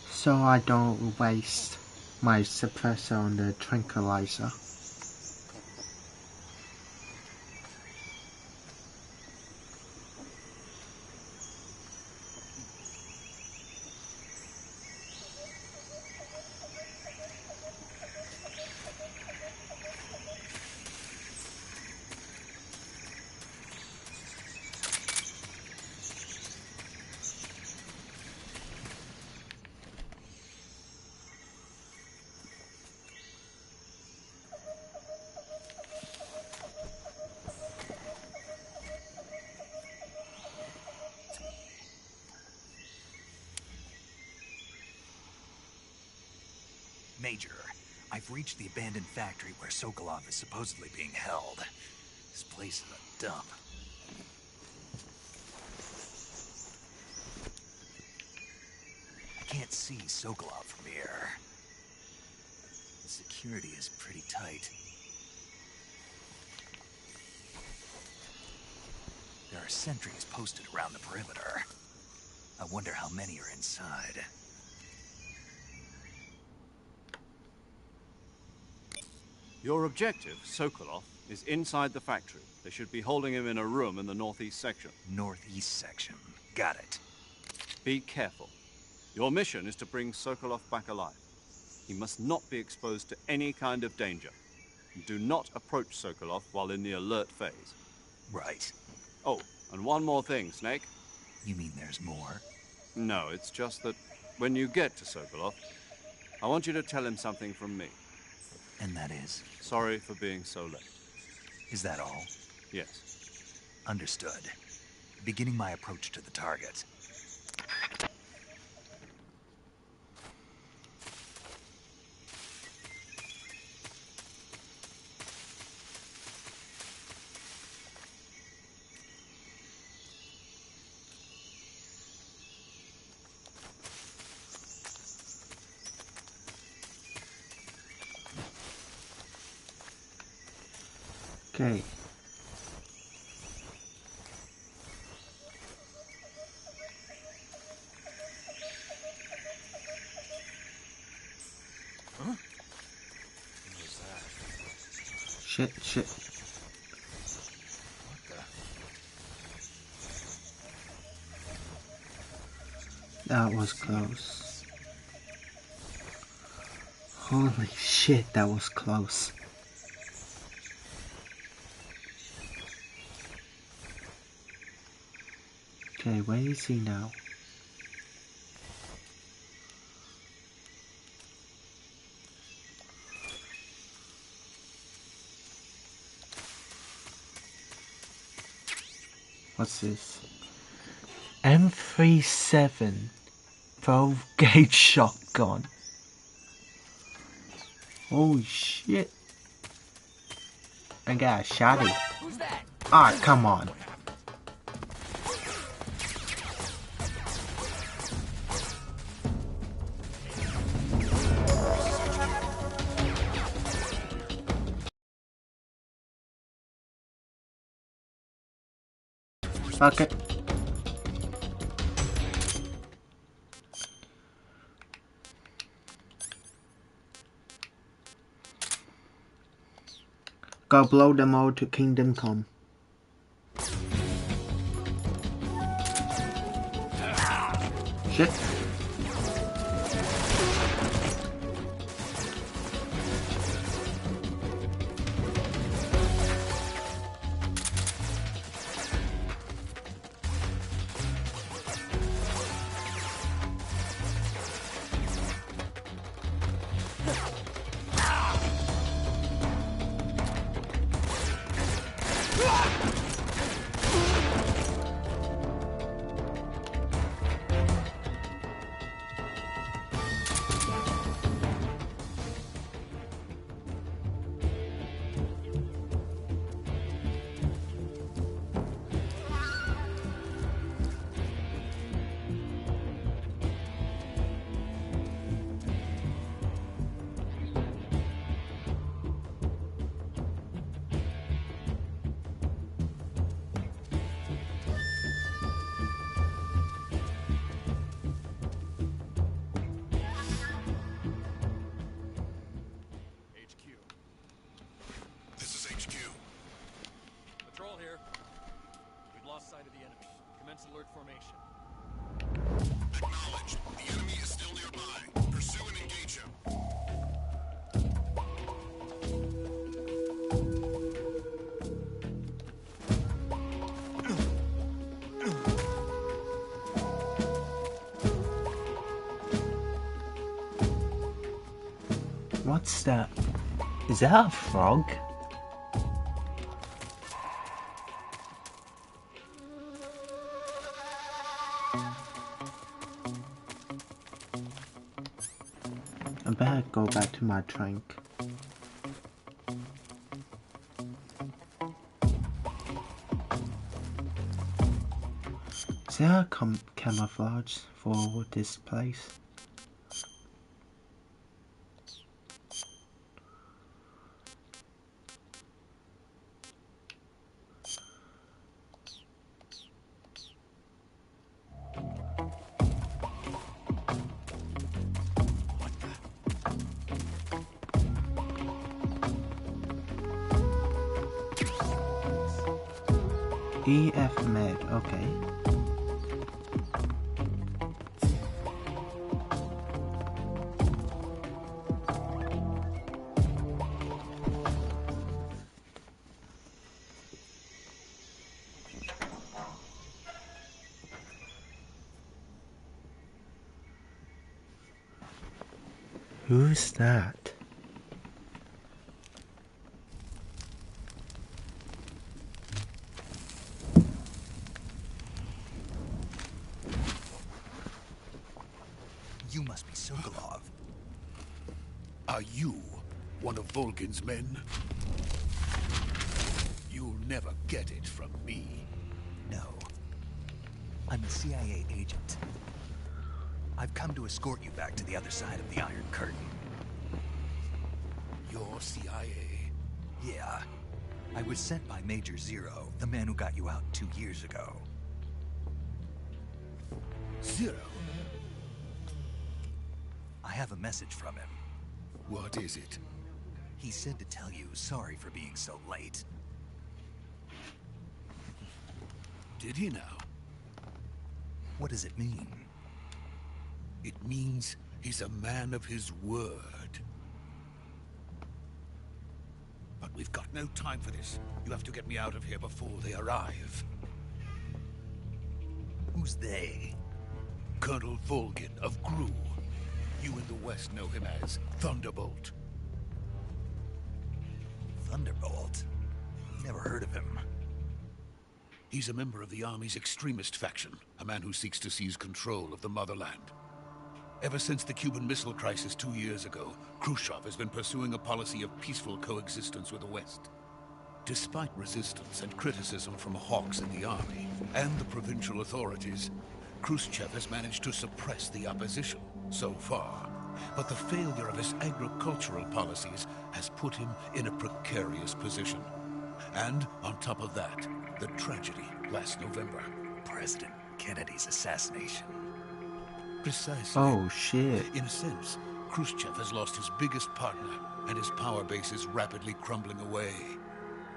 so I don't waste my suppressor on the tranquilizer. Major, I've reached the abandoned factory where Sokolov is supposedly being held. This place is a dump. I can't see Sokolov from here. The security is pretty tight. There are sentries posted around the perimeter. I wonder how many are inside. Your objective, Sokolov, is inside the factory. They should be holding him in a room in the northeast section. Northeast section. Got it. Be careful. Your mission is to bring Sokolov back alive. He must not be exposed to any kind of danger. And do not approach Sokolov while in the alert phase. Right. Oh, and one more thing, Snake. You mean there's more? No, it's just that when you get to Sokolov, I want you to tell him something from me. And that is? Sorry for being so late. Is that all? Yes. Understood. Beginning my approach to the target. Okay. Huh? What was that? Shit. What the? That was close. Holy shit, that was close. Okay, where is he now? What's this? M37 12 gauge shotgun. Holy shit. I got a shotty. Who's that? Ah, come on. Fuck it. Go blow them all to Kingdom Come. Shit. This is HQ. Patrol here. We've lost sight of the enemy. Commence alert formation. Acknowledged. The enemy is still nearby. Pursue and engage him. What's that? Is that a frog? I better go back to my trunk. Is there a camouflage for this place? EF Med, okay. Who's that? You must be Sokolov. Are you one of Volgin's men? You'll never get it from me. No. I'm a CIA agent. I've come to escort you back to the other side of the Iron Curtain. You're CIA? Yeah. I was sent by Major Zero, the man who got you out 2 years ago. Zero? I have a message from him. What is it? He said to tell you sorry for being so late. Did he now? What does it mean? It means he's a man of his word. But we've got no time for this. You have to get me out of here before they arrive. Who's they? Colonel Volgin of Gru. You in the West know him as Thunderbolt. Thunderbolt? Never heard of him. He's a member of the Army's extremist faction, a man who seeks to seize control of the motherland. Ever since the Cuban Missile Crisis 2 years ago, Khrushchev has been pursuing a policy of peaceful coexistence with the West. Despite resistance and criticism from hawks in the army and the provincial authorities, Khrushchev has managed to suppress the opposition so far. But the failure of his agricultural policies has put him in a precarious position. And on top of that, The tragedy last November. President Kennedy's assassination. Precisely. Oh shit. In a sense, Khrushchev has lost his biggest partner, and his power base is rapidly crumbling away.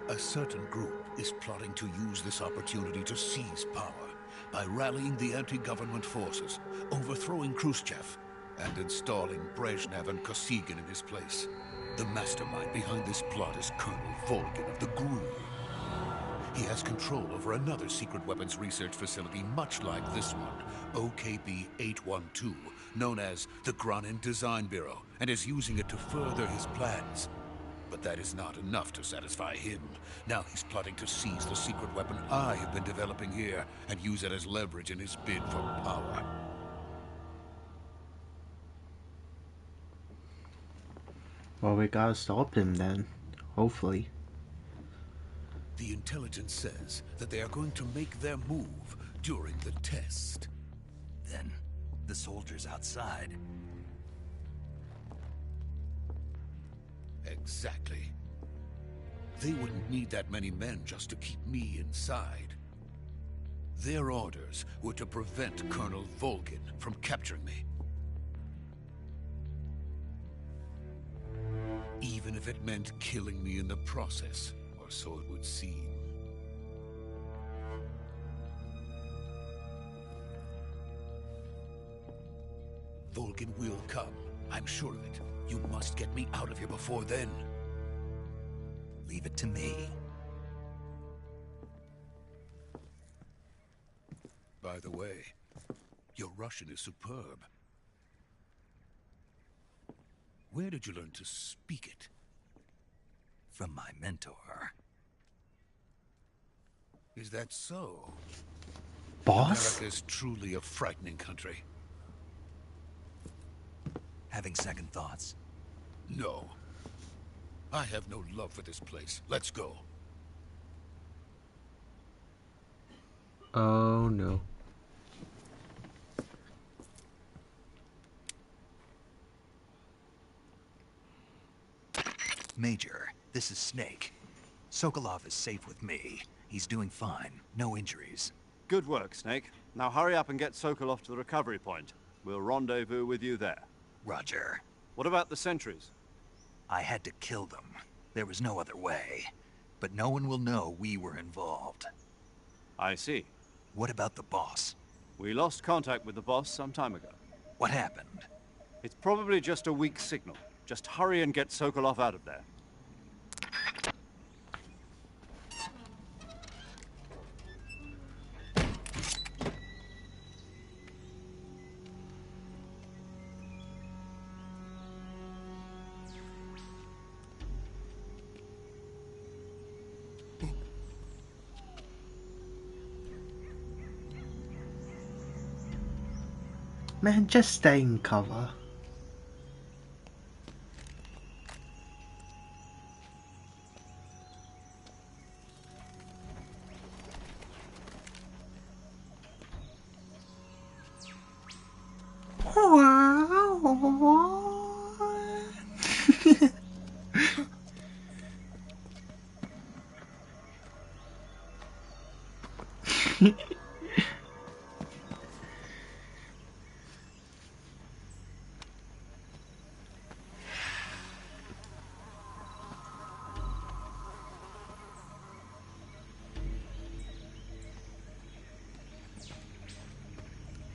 A certain group is plotting to use this opportunity to seize power by rallying the anti-government forces, overthrowing Khrushchev, and installing Brezhnev and Kosygin in his place. The mastermind behind this plot is Colonel Volgin of the GRU. He has control over another secret weapons research facility much like this one, OKB-812, known as the Granin Design Bureau, and is using it to further his plans. But that is not enough to satisfy him. Now he's plotting to seize the secret weapon I have been developing here and use it as leverage in his bid for power. Well, we gotta stop him then. Hopefully. The intelligence says that they are going to make their move during the test. Then, the soldiers outside. Exactly. They wouldn't need that many men just to keep me inside. Their orders were to prevent Colonel Volgin from capturing me. Even if it meant killing me in the process, or so it would seem. Volgin will come. I'm sure of it. You must get me out of here before then. Leave it to me. By the way, your Russian is superb. Where did you learn to speak it? From my mentor. Is that so? Boss? America is truly a frightening country. Having second thoughts? No. I have no love for this place. Let's go. Oh no. Major, this is Snake. Sokolov is safe with me. He's doing fine. No injuries. Good work, Snake. Now hurry up and get Sokolov to the recovery point. We'll rendezvous with you there. Roger. What about the sentries? I had to kill them. There was no other way. But no one will know we were involved. I see. What about the boss? We lost contact with the boss some time ago. What happened? It's probably just a weak signal. Just hurry and get Sokolov out of there. Man, just stay in cover.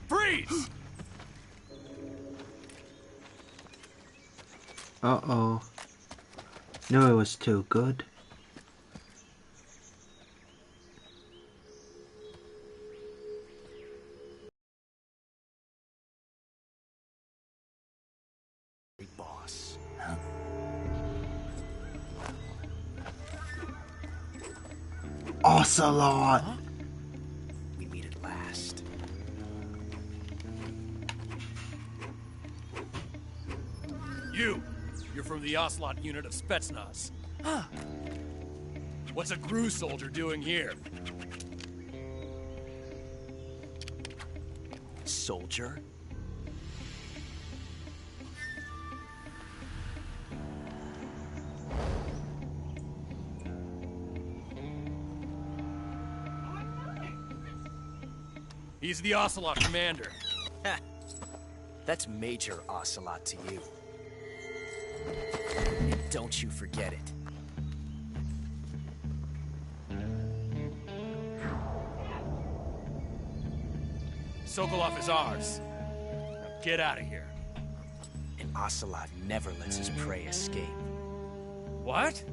Freeze! Uh-oh. Knew it was too good. Boss. Huh? Ocelot! Huh? We meet at last. You're from the Ocelot unit of Spetsnaz. Huh. What's a GRU soldier doing here? Soldier? He's the Ocelot commander. That's Major Ocelot to you. And don't you forget it. Sokolov is ours. Now get out of here. And Ocelot never lets his prey escape. What?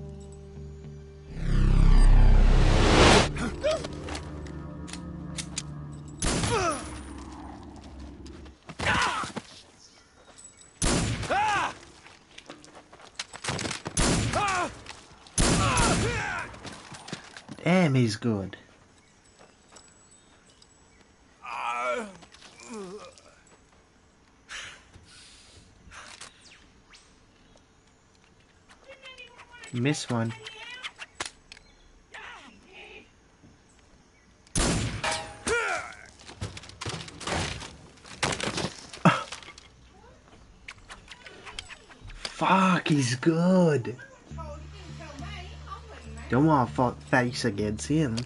Damn, he's good. Miss one. Fuck, he's good. Don't want to face against him.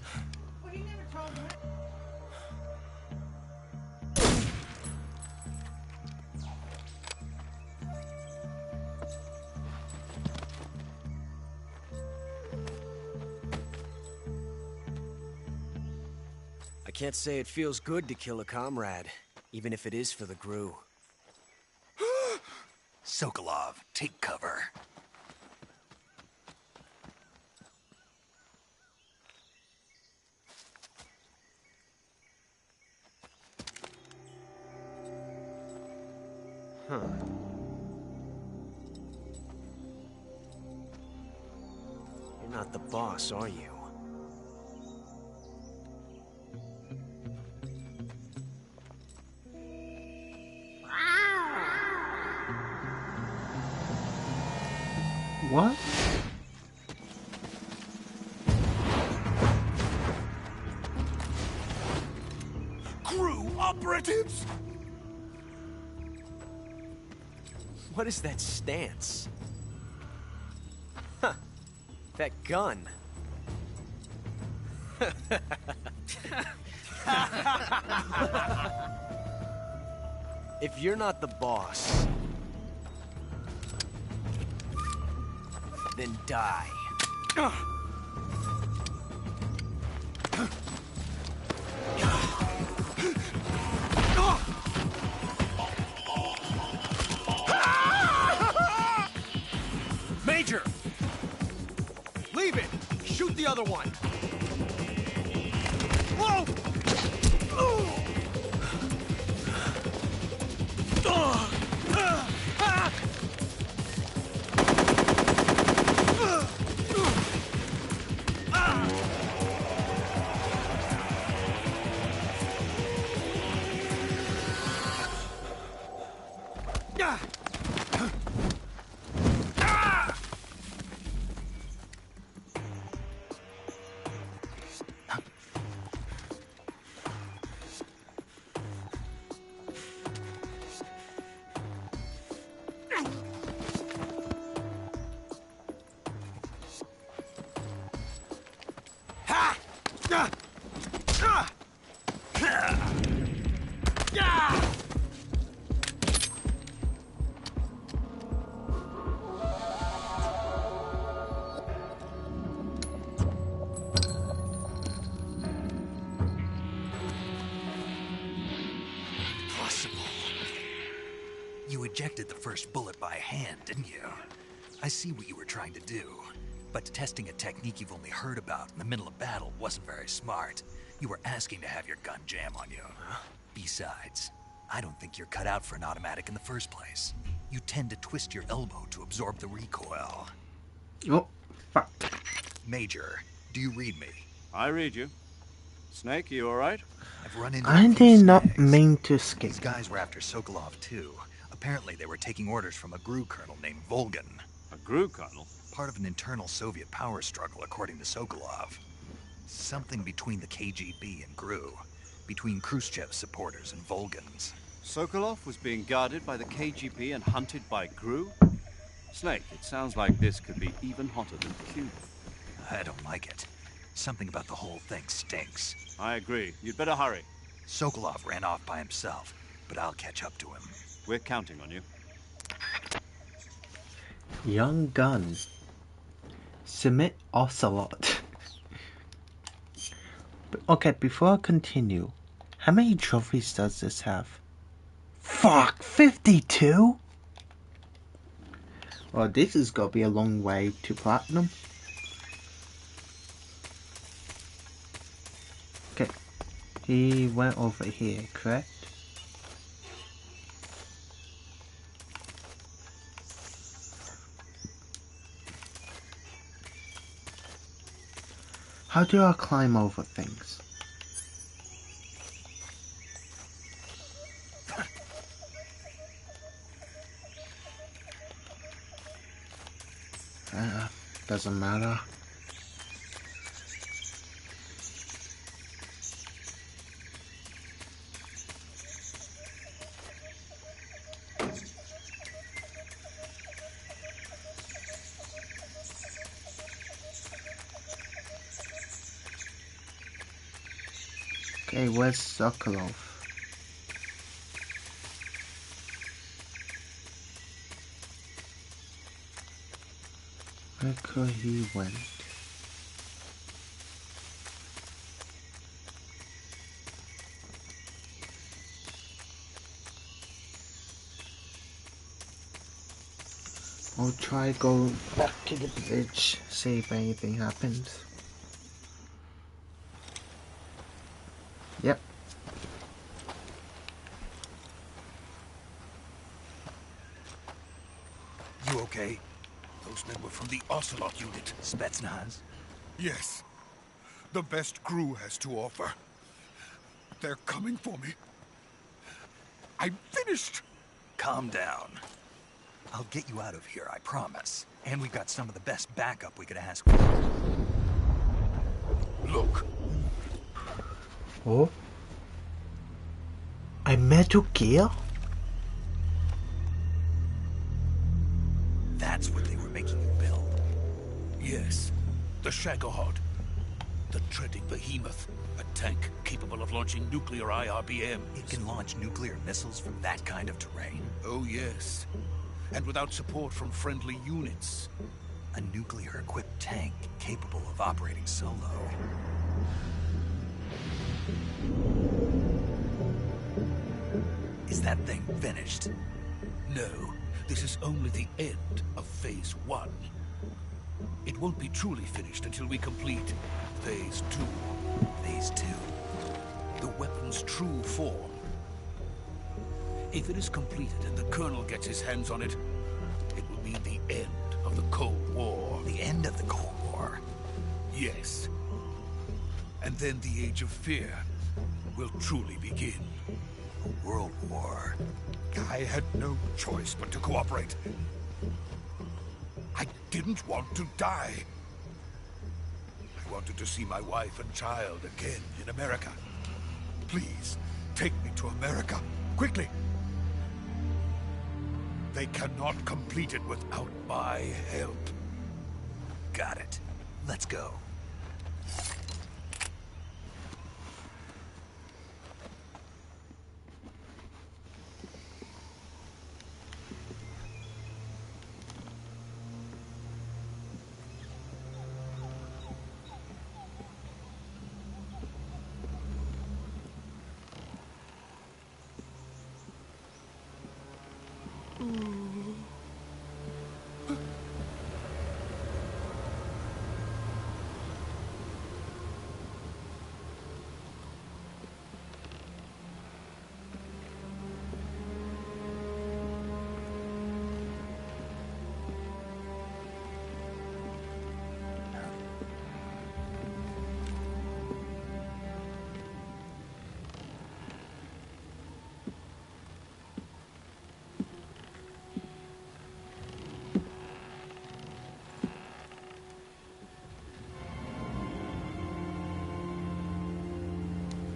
I can't say it feels good to kill a comrade, even if it is for the Gru. Sokolov, take cover. Huh. You're not the boss, are you? What? Crew operatives! What is that stance? Huh. That gun. If you're not the boss, then die. Major! Leave it! Shoot the other one! Whoa! You ejected the first bullet by hand, didn't you? I see what you were trying to do, but testing a technique you've only heard about in the middle of battle wasn't very smart. You were asking to have your gun jam on you. Besides, I don't think you're cut out for an automatic in the first place. You tend to twist your elbow to absorb the recoil. Oh, fuck. Major, do you read me? I read you. Snake, you alright? I've run into I a few did not snags. mean to escape. These guys were after Sokolov too. Apparently they were taking orders from a GRU colonel named Volgan. A GRU colonel? Part of an internal Soviet power struggle, according to Sokolov. Something between the KGB and GRU. Between Khrushchev's supporters and Volgan's. Sokolov was being guarded by the KGB and hunted by GRU? Snake, it sounds like this could be even hotter than Cuba. I don't like it. Something about the whole thing stinks. I agree. You'd better hurry. Sokolov ran off by himself, but I'll catch up to him. We're counting on you. Young gun. Submit Ocelot. Okay, before I continue, how many trophies does this have? Fuck, 52? Well, this is gonna be a long way to platinum. Okay, he went over here, correct? How do I climb over things? Doesn't matter. Okay, where's Sokolov? Where could he went? I'll try go back to the bridge, see if anything happens. Yep. You okay? Those men were from the Ocelot unit. Spetsnaz? Yes. The best crew has to offer. They're coming for me. I'm finished! Calm down. I'll get you out of here, I promise. And we've got some of the best backup we could ask for. Look. Oh? A Metal Gear? That's what they were making you build. Yes. The Shagohod. The treading behemoth. A tank capable of launching nuclear IRBM. It can launch nuclear missiles from that kind of terrain? Oh, yes. And without support from friendly units. A nuclear-equipped tank capable of operating solo. Is that thing finished? No. This is only the end of Phase 1. It won't be truly finished until we complete Phase 2. Phase 2? The weapon's true form. If it is completed and the Colonel gets his hands on it, it will mean the end of the Cold War. The end of the Cold War? Yes. And then the Age of Fear will truly begin. A world war. I had no choice but to cooperate. I didn't want to die. I wanted to see my wife and child again in America. Please, take me to America, quickly. They cannot complete it without my help. Got it. Let's go.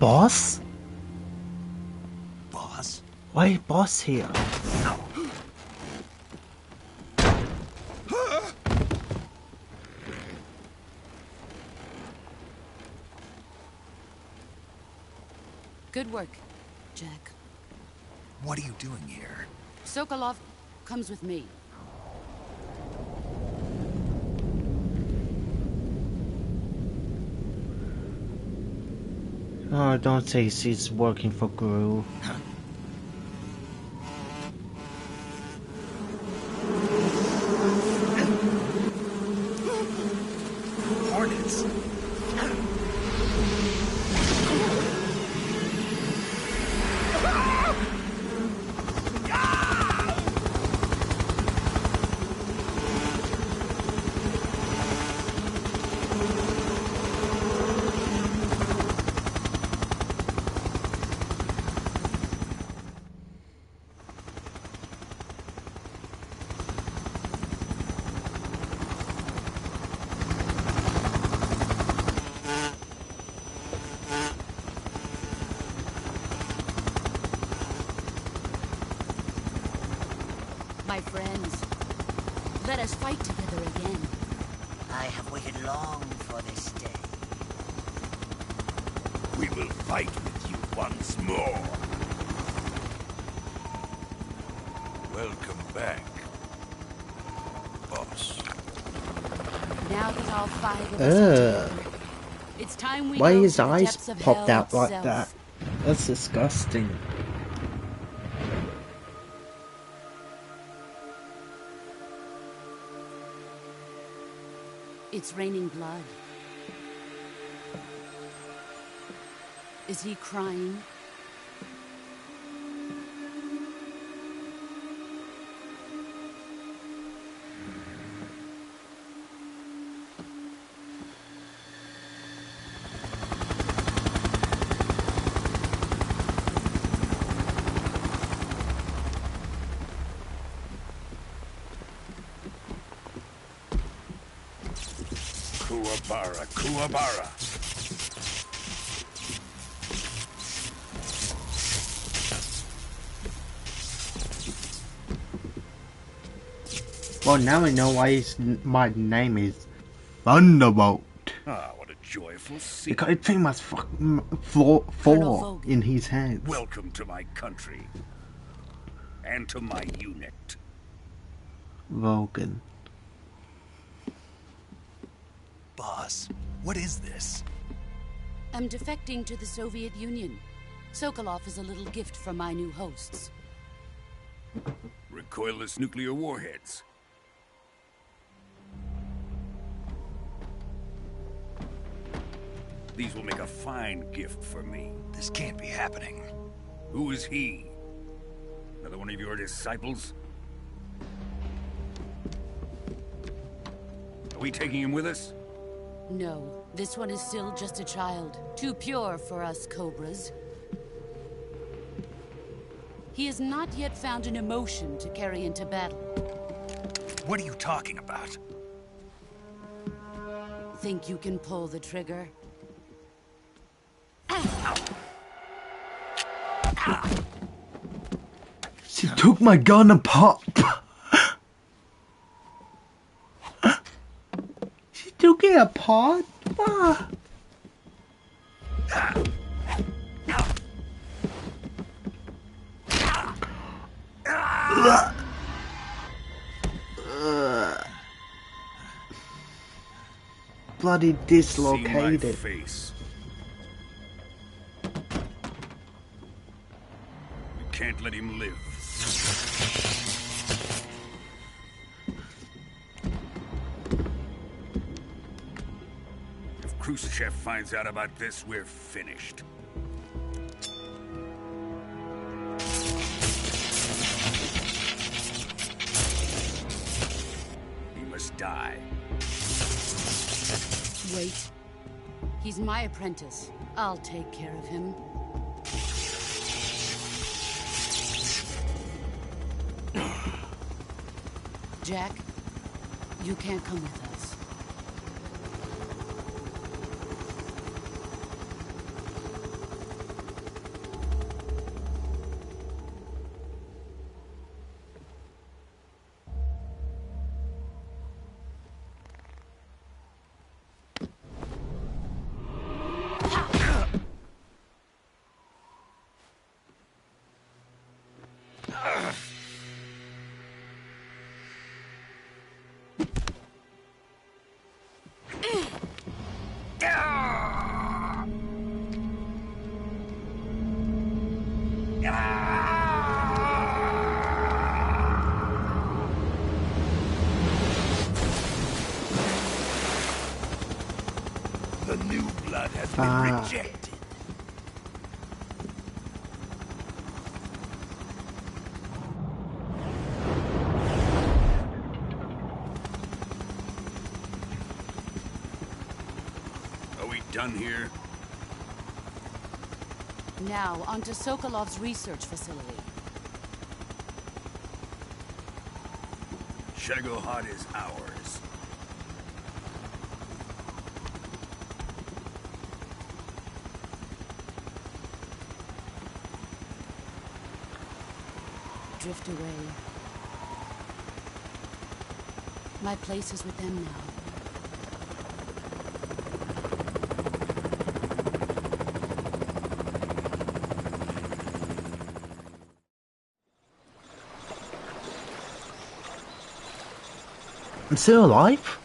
Boss? Boss? Why boss here? Good work, Jack. What are you doing here? Sokolov comes with me. Oh, don't say she's working for Guru. Hornets. My friends, let us fight together again. I have waited long for this day. We will fight with you once more. Welcome back, boss. Now that all 5 of us are together, it's time we Why go his to the eyes depths of popped hell out like itself. that? That's disgusting. It's raining blood. Is he crying? Kuwabara, Kuwabara. Well, now I know why my name is Thunderbolt. Ah, what a joyful scene. Because it pretty much fucking Colonel fall Vogue. in his hands. Welcome to my country. And to my unit. Vogan. Boss, what is this? I'm defecting to the Soviet Union. Sokolov is a little gift from my new hosts. Recoilless nuclear warheads. These will make a fine gift for me. This can't be happening. Who is he? Another one of your disciples? Are we taking him with us? No, this one is still just a child. Too pure for us Cobras. He has not yet found an emotion to carry into battle. What are you talking about? Think you can pull the trigger? She took my gun apart. She took it apart? Ah. Bloody See my dislocated. face. We can't let him live. If Khrushchev finds out about this, we're finished. He must die. Wait. He's my apprentice. I'll take care of him. Jack, you can't come with us. been rejected. Are we done here? Now, onto Sokolov's research facility. Shagohod is ours. Drift away. My place is with them now. I'm still alive?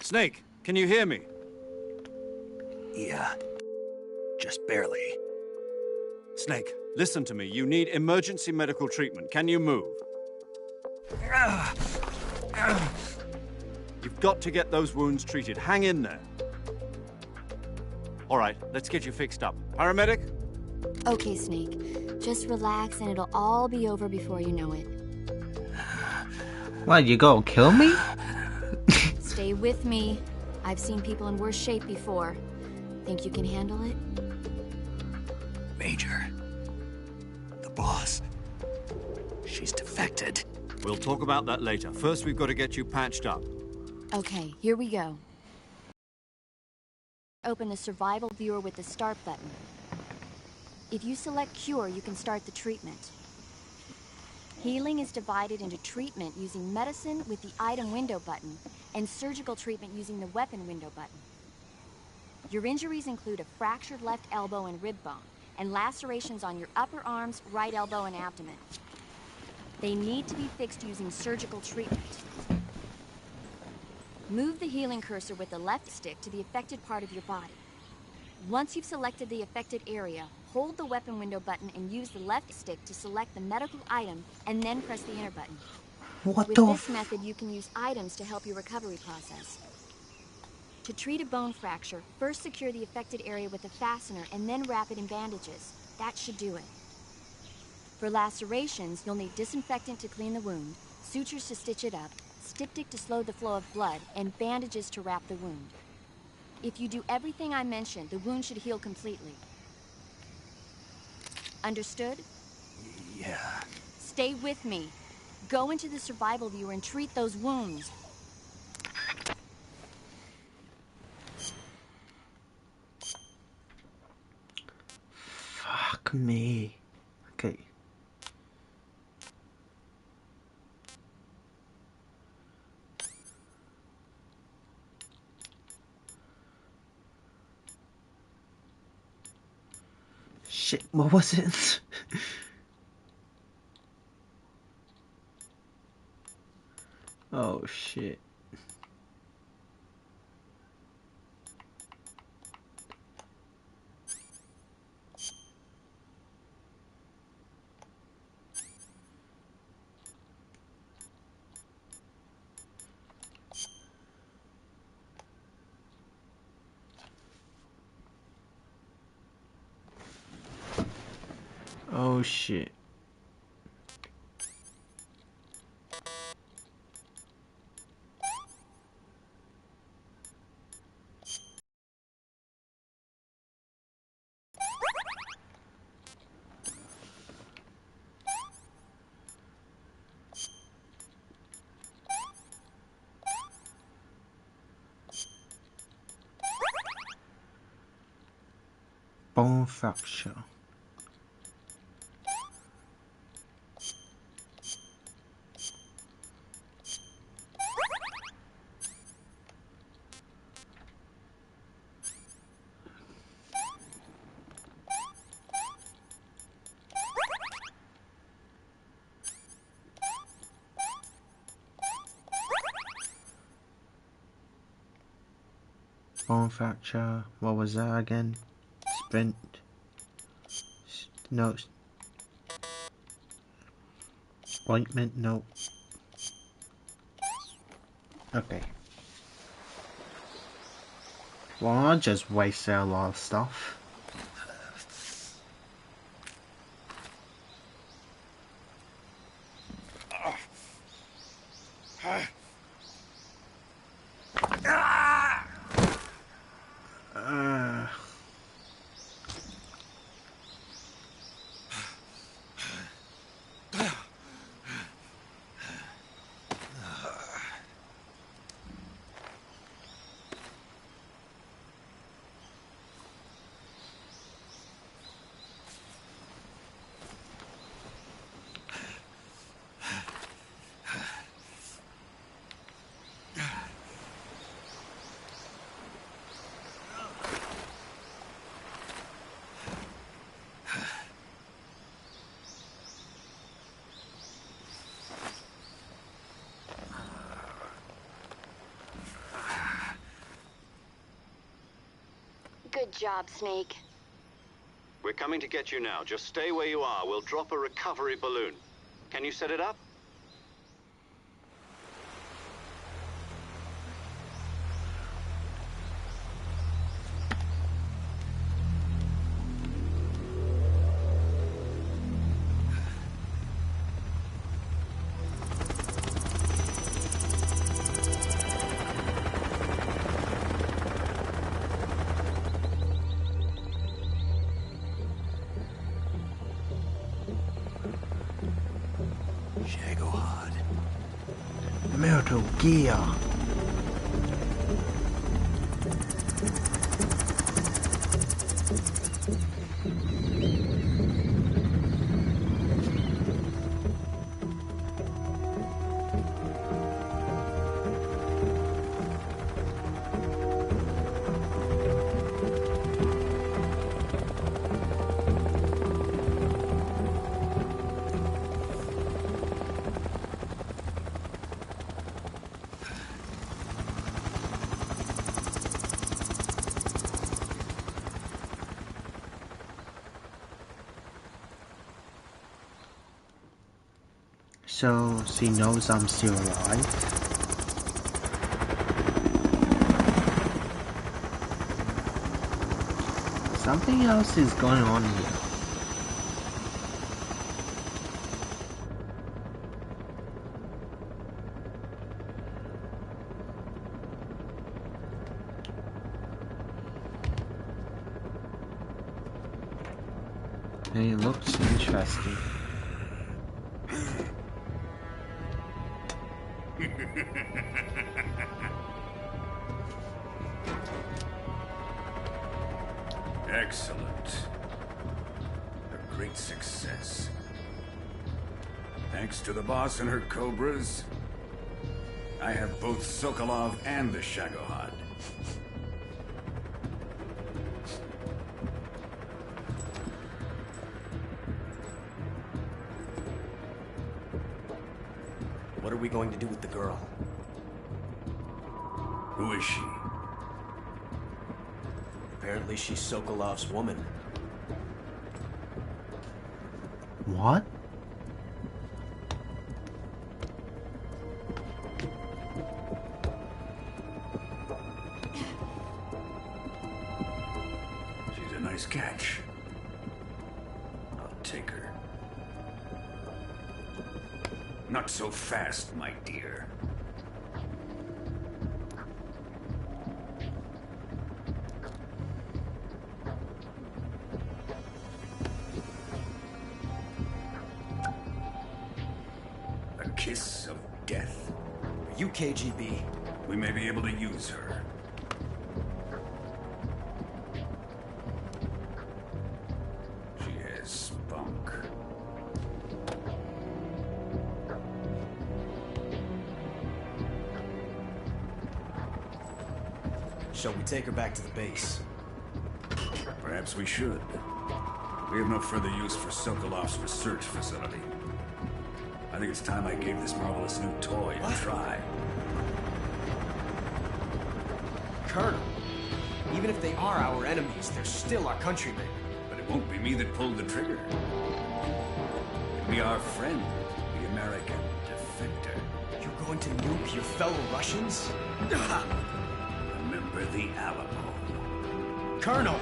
Snake, can you hear me? Yeah. Just barely. Snake, listen to me. You need emergency medical treatment. Can you move? You've got to get those wounds treated. Hang in there. All right, let's get you fixed up. Paramedic? Okay, Snake. Just relax and it'll all be over before you know it. What, you gonna kill me? Stay with me. I've seen people in worse shape before. Think you can handle it? Major. The boss. She's defected. We'll talk about that later. First, we've got to get you patched up. Okay, here we go. Open the survival viewer with the start button. If you select cure, you can start the treatment. Healing is divided into treatment using medicine with the item window button and surgical treatment using the weapon window button. Your injuries include a fractured left elbow and rib bone and lacerations on your upper arms, right elbow, and abdomen. They need to be fixed using surgical treatment. Move the healing cursor with the left stick to the affected part of your body. Once you've selected the affected area, hold the weapon window button and use the left stick to select the medical item and then press the enter button. What With the this method, you can use items to help your recovery process. To treat a bone fracture, first secure the affected area with a fastener and then wrap it in bandages. That should do it. For lacerations, you'll need disinfectant to clean the wound, sutures to stitch it up, styptic to slow the flow of blood, and bandages to wrap the wound. If you do everything I mentioned, the wound should heal completely. Understood? Yeah. Stay with me. Go into the survival viewer and treat those wounds. Fuck me. Okay. Shit, what was it? Oh shit. Oh shit. Bone fracture. Bone fracture. What was that again? Sprint. No. Ointment. No. Okay. Well, I just wasted a lot of stuff. Good job, Snake. We're coming to get you now. Just stay where you are. We'll drop a recovery balloon. Can you set it up? Metal Gear. So she knows I'm still alive. Something else is going on here. It looks interesting. Excellent. A great success. Thanks to the boss and her cobras, I have both Sokolov and the Shagohod. What are we going to do with the girl? Who is she? Apparently she's Sokolov's woman. What? She's a nice catch. I'll take her. Not so fast, my dear. A kiss of death. Are you KGB? We may be able to use her. She has spunk. Shall we take her back to the base? Perhaps we should. We have no further use for Sokolov's research facility. I think it's time I gave this marvelous new toy a try. Colonel, Even if they are our enemies, they're still our countrymen. But it won't be me that pulled the trigger. It'll be our friend, the American defector. You're going to nuke your fellow Russians? Remember the Alamo. Colonel!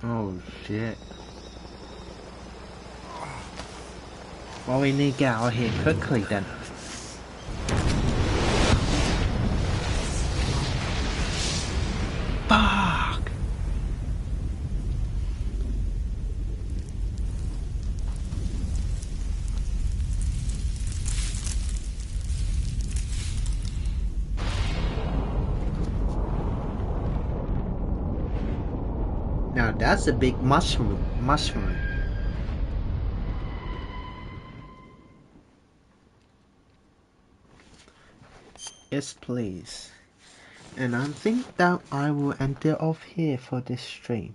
Oh shit. Well, we need to get out of here quickly then. Fuck! Now that's a big mushroom. Yes, please. And I think that I will end it off here for this stream.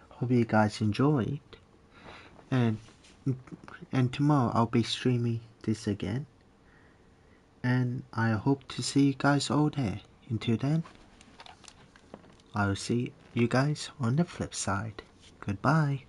Hope you guys enjoyed. And tomorrow I'll be streaming this again. And I hope to see you guys all there. Until then, I'll see you guys on the flip side. Goodbye.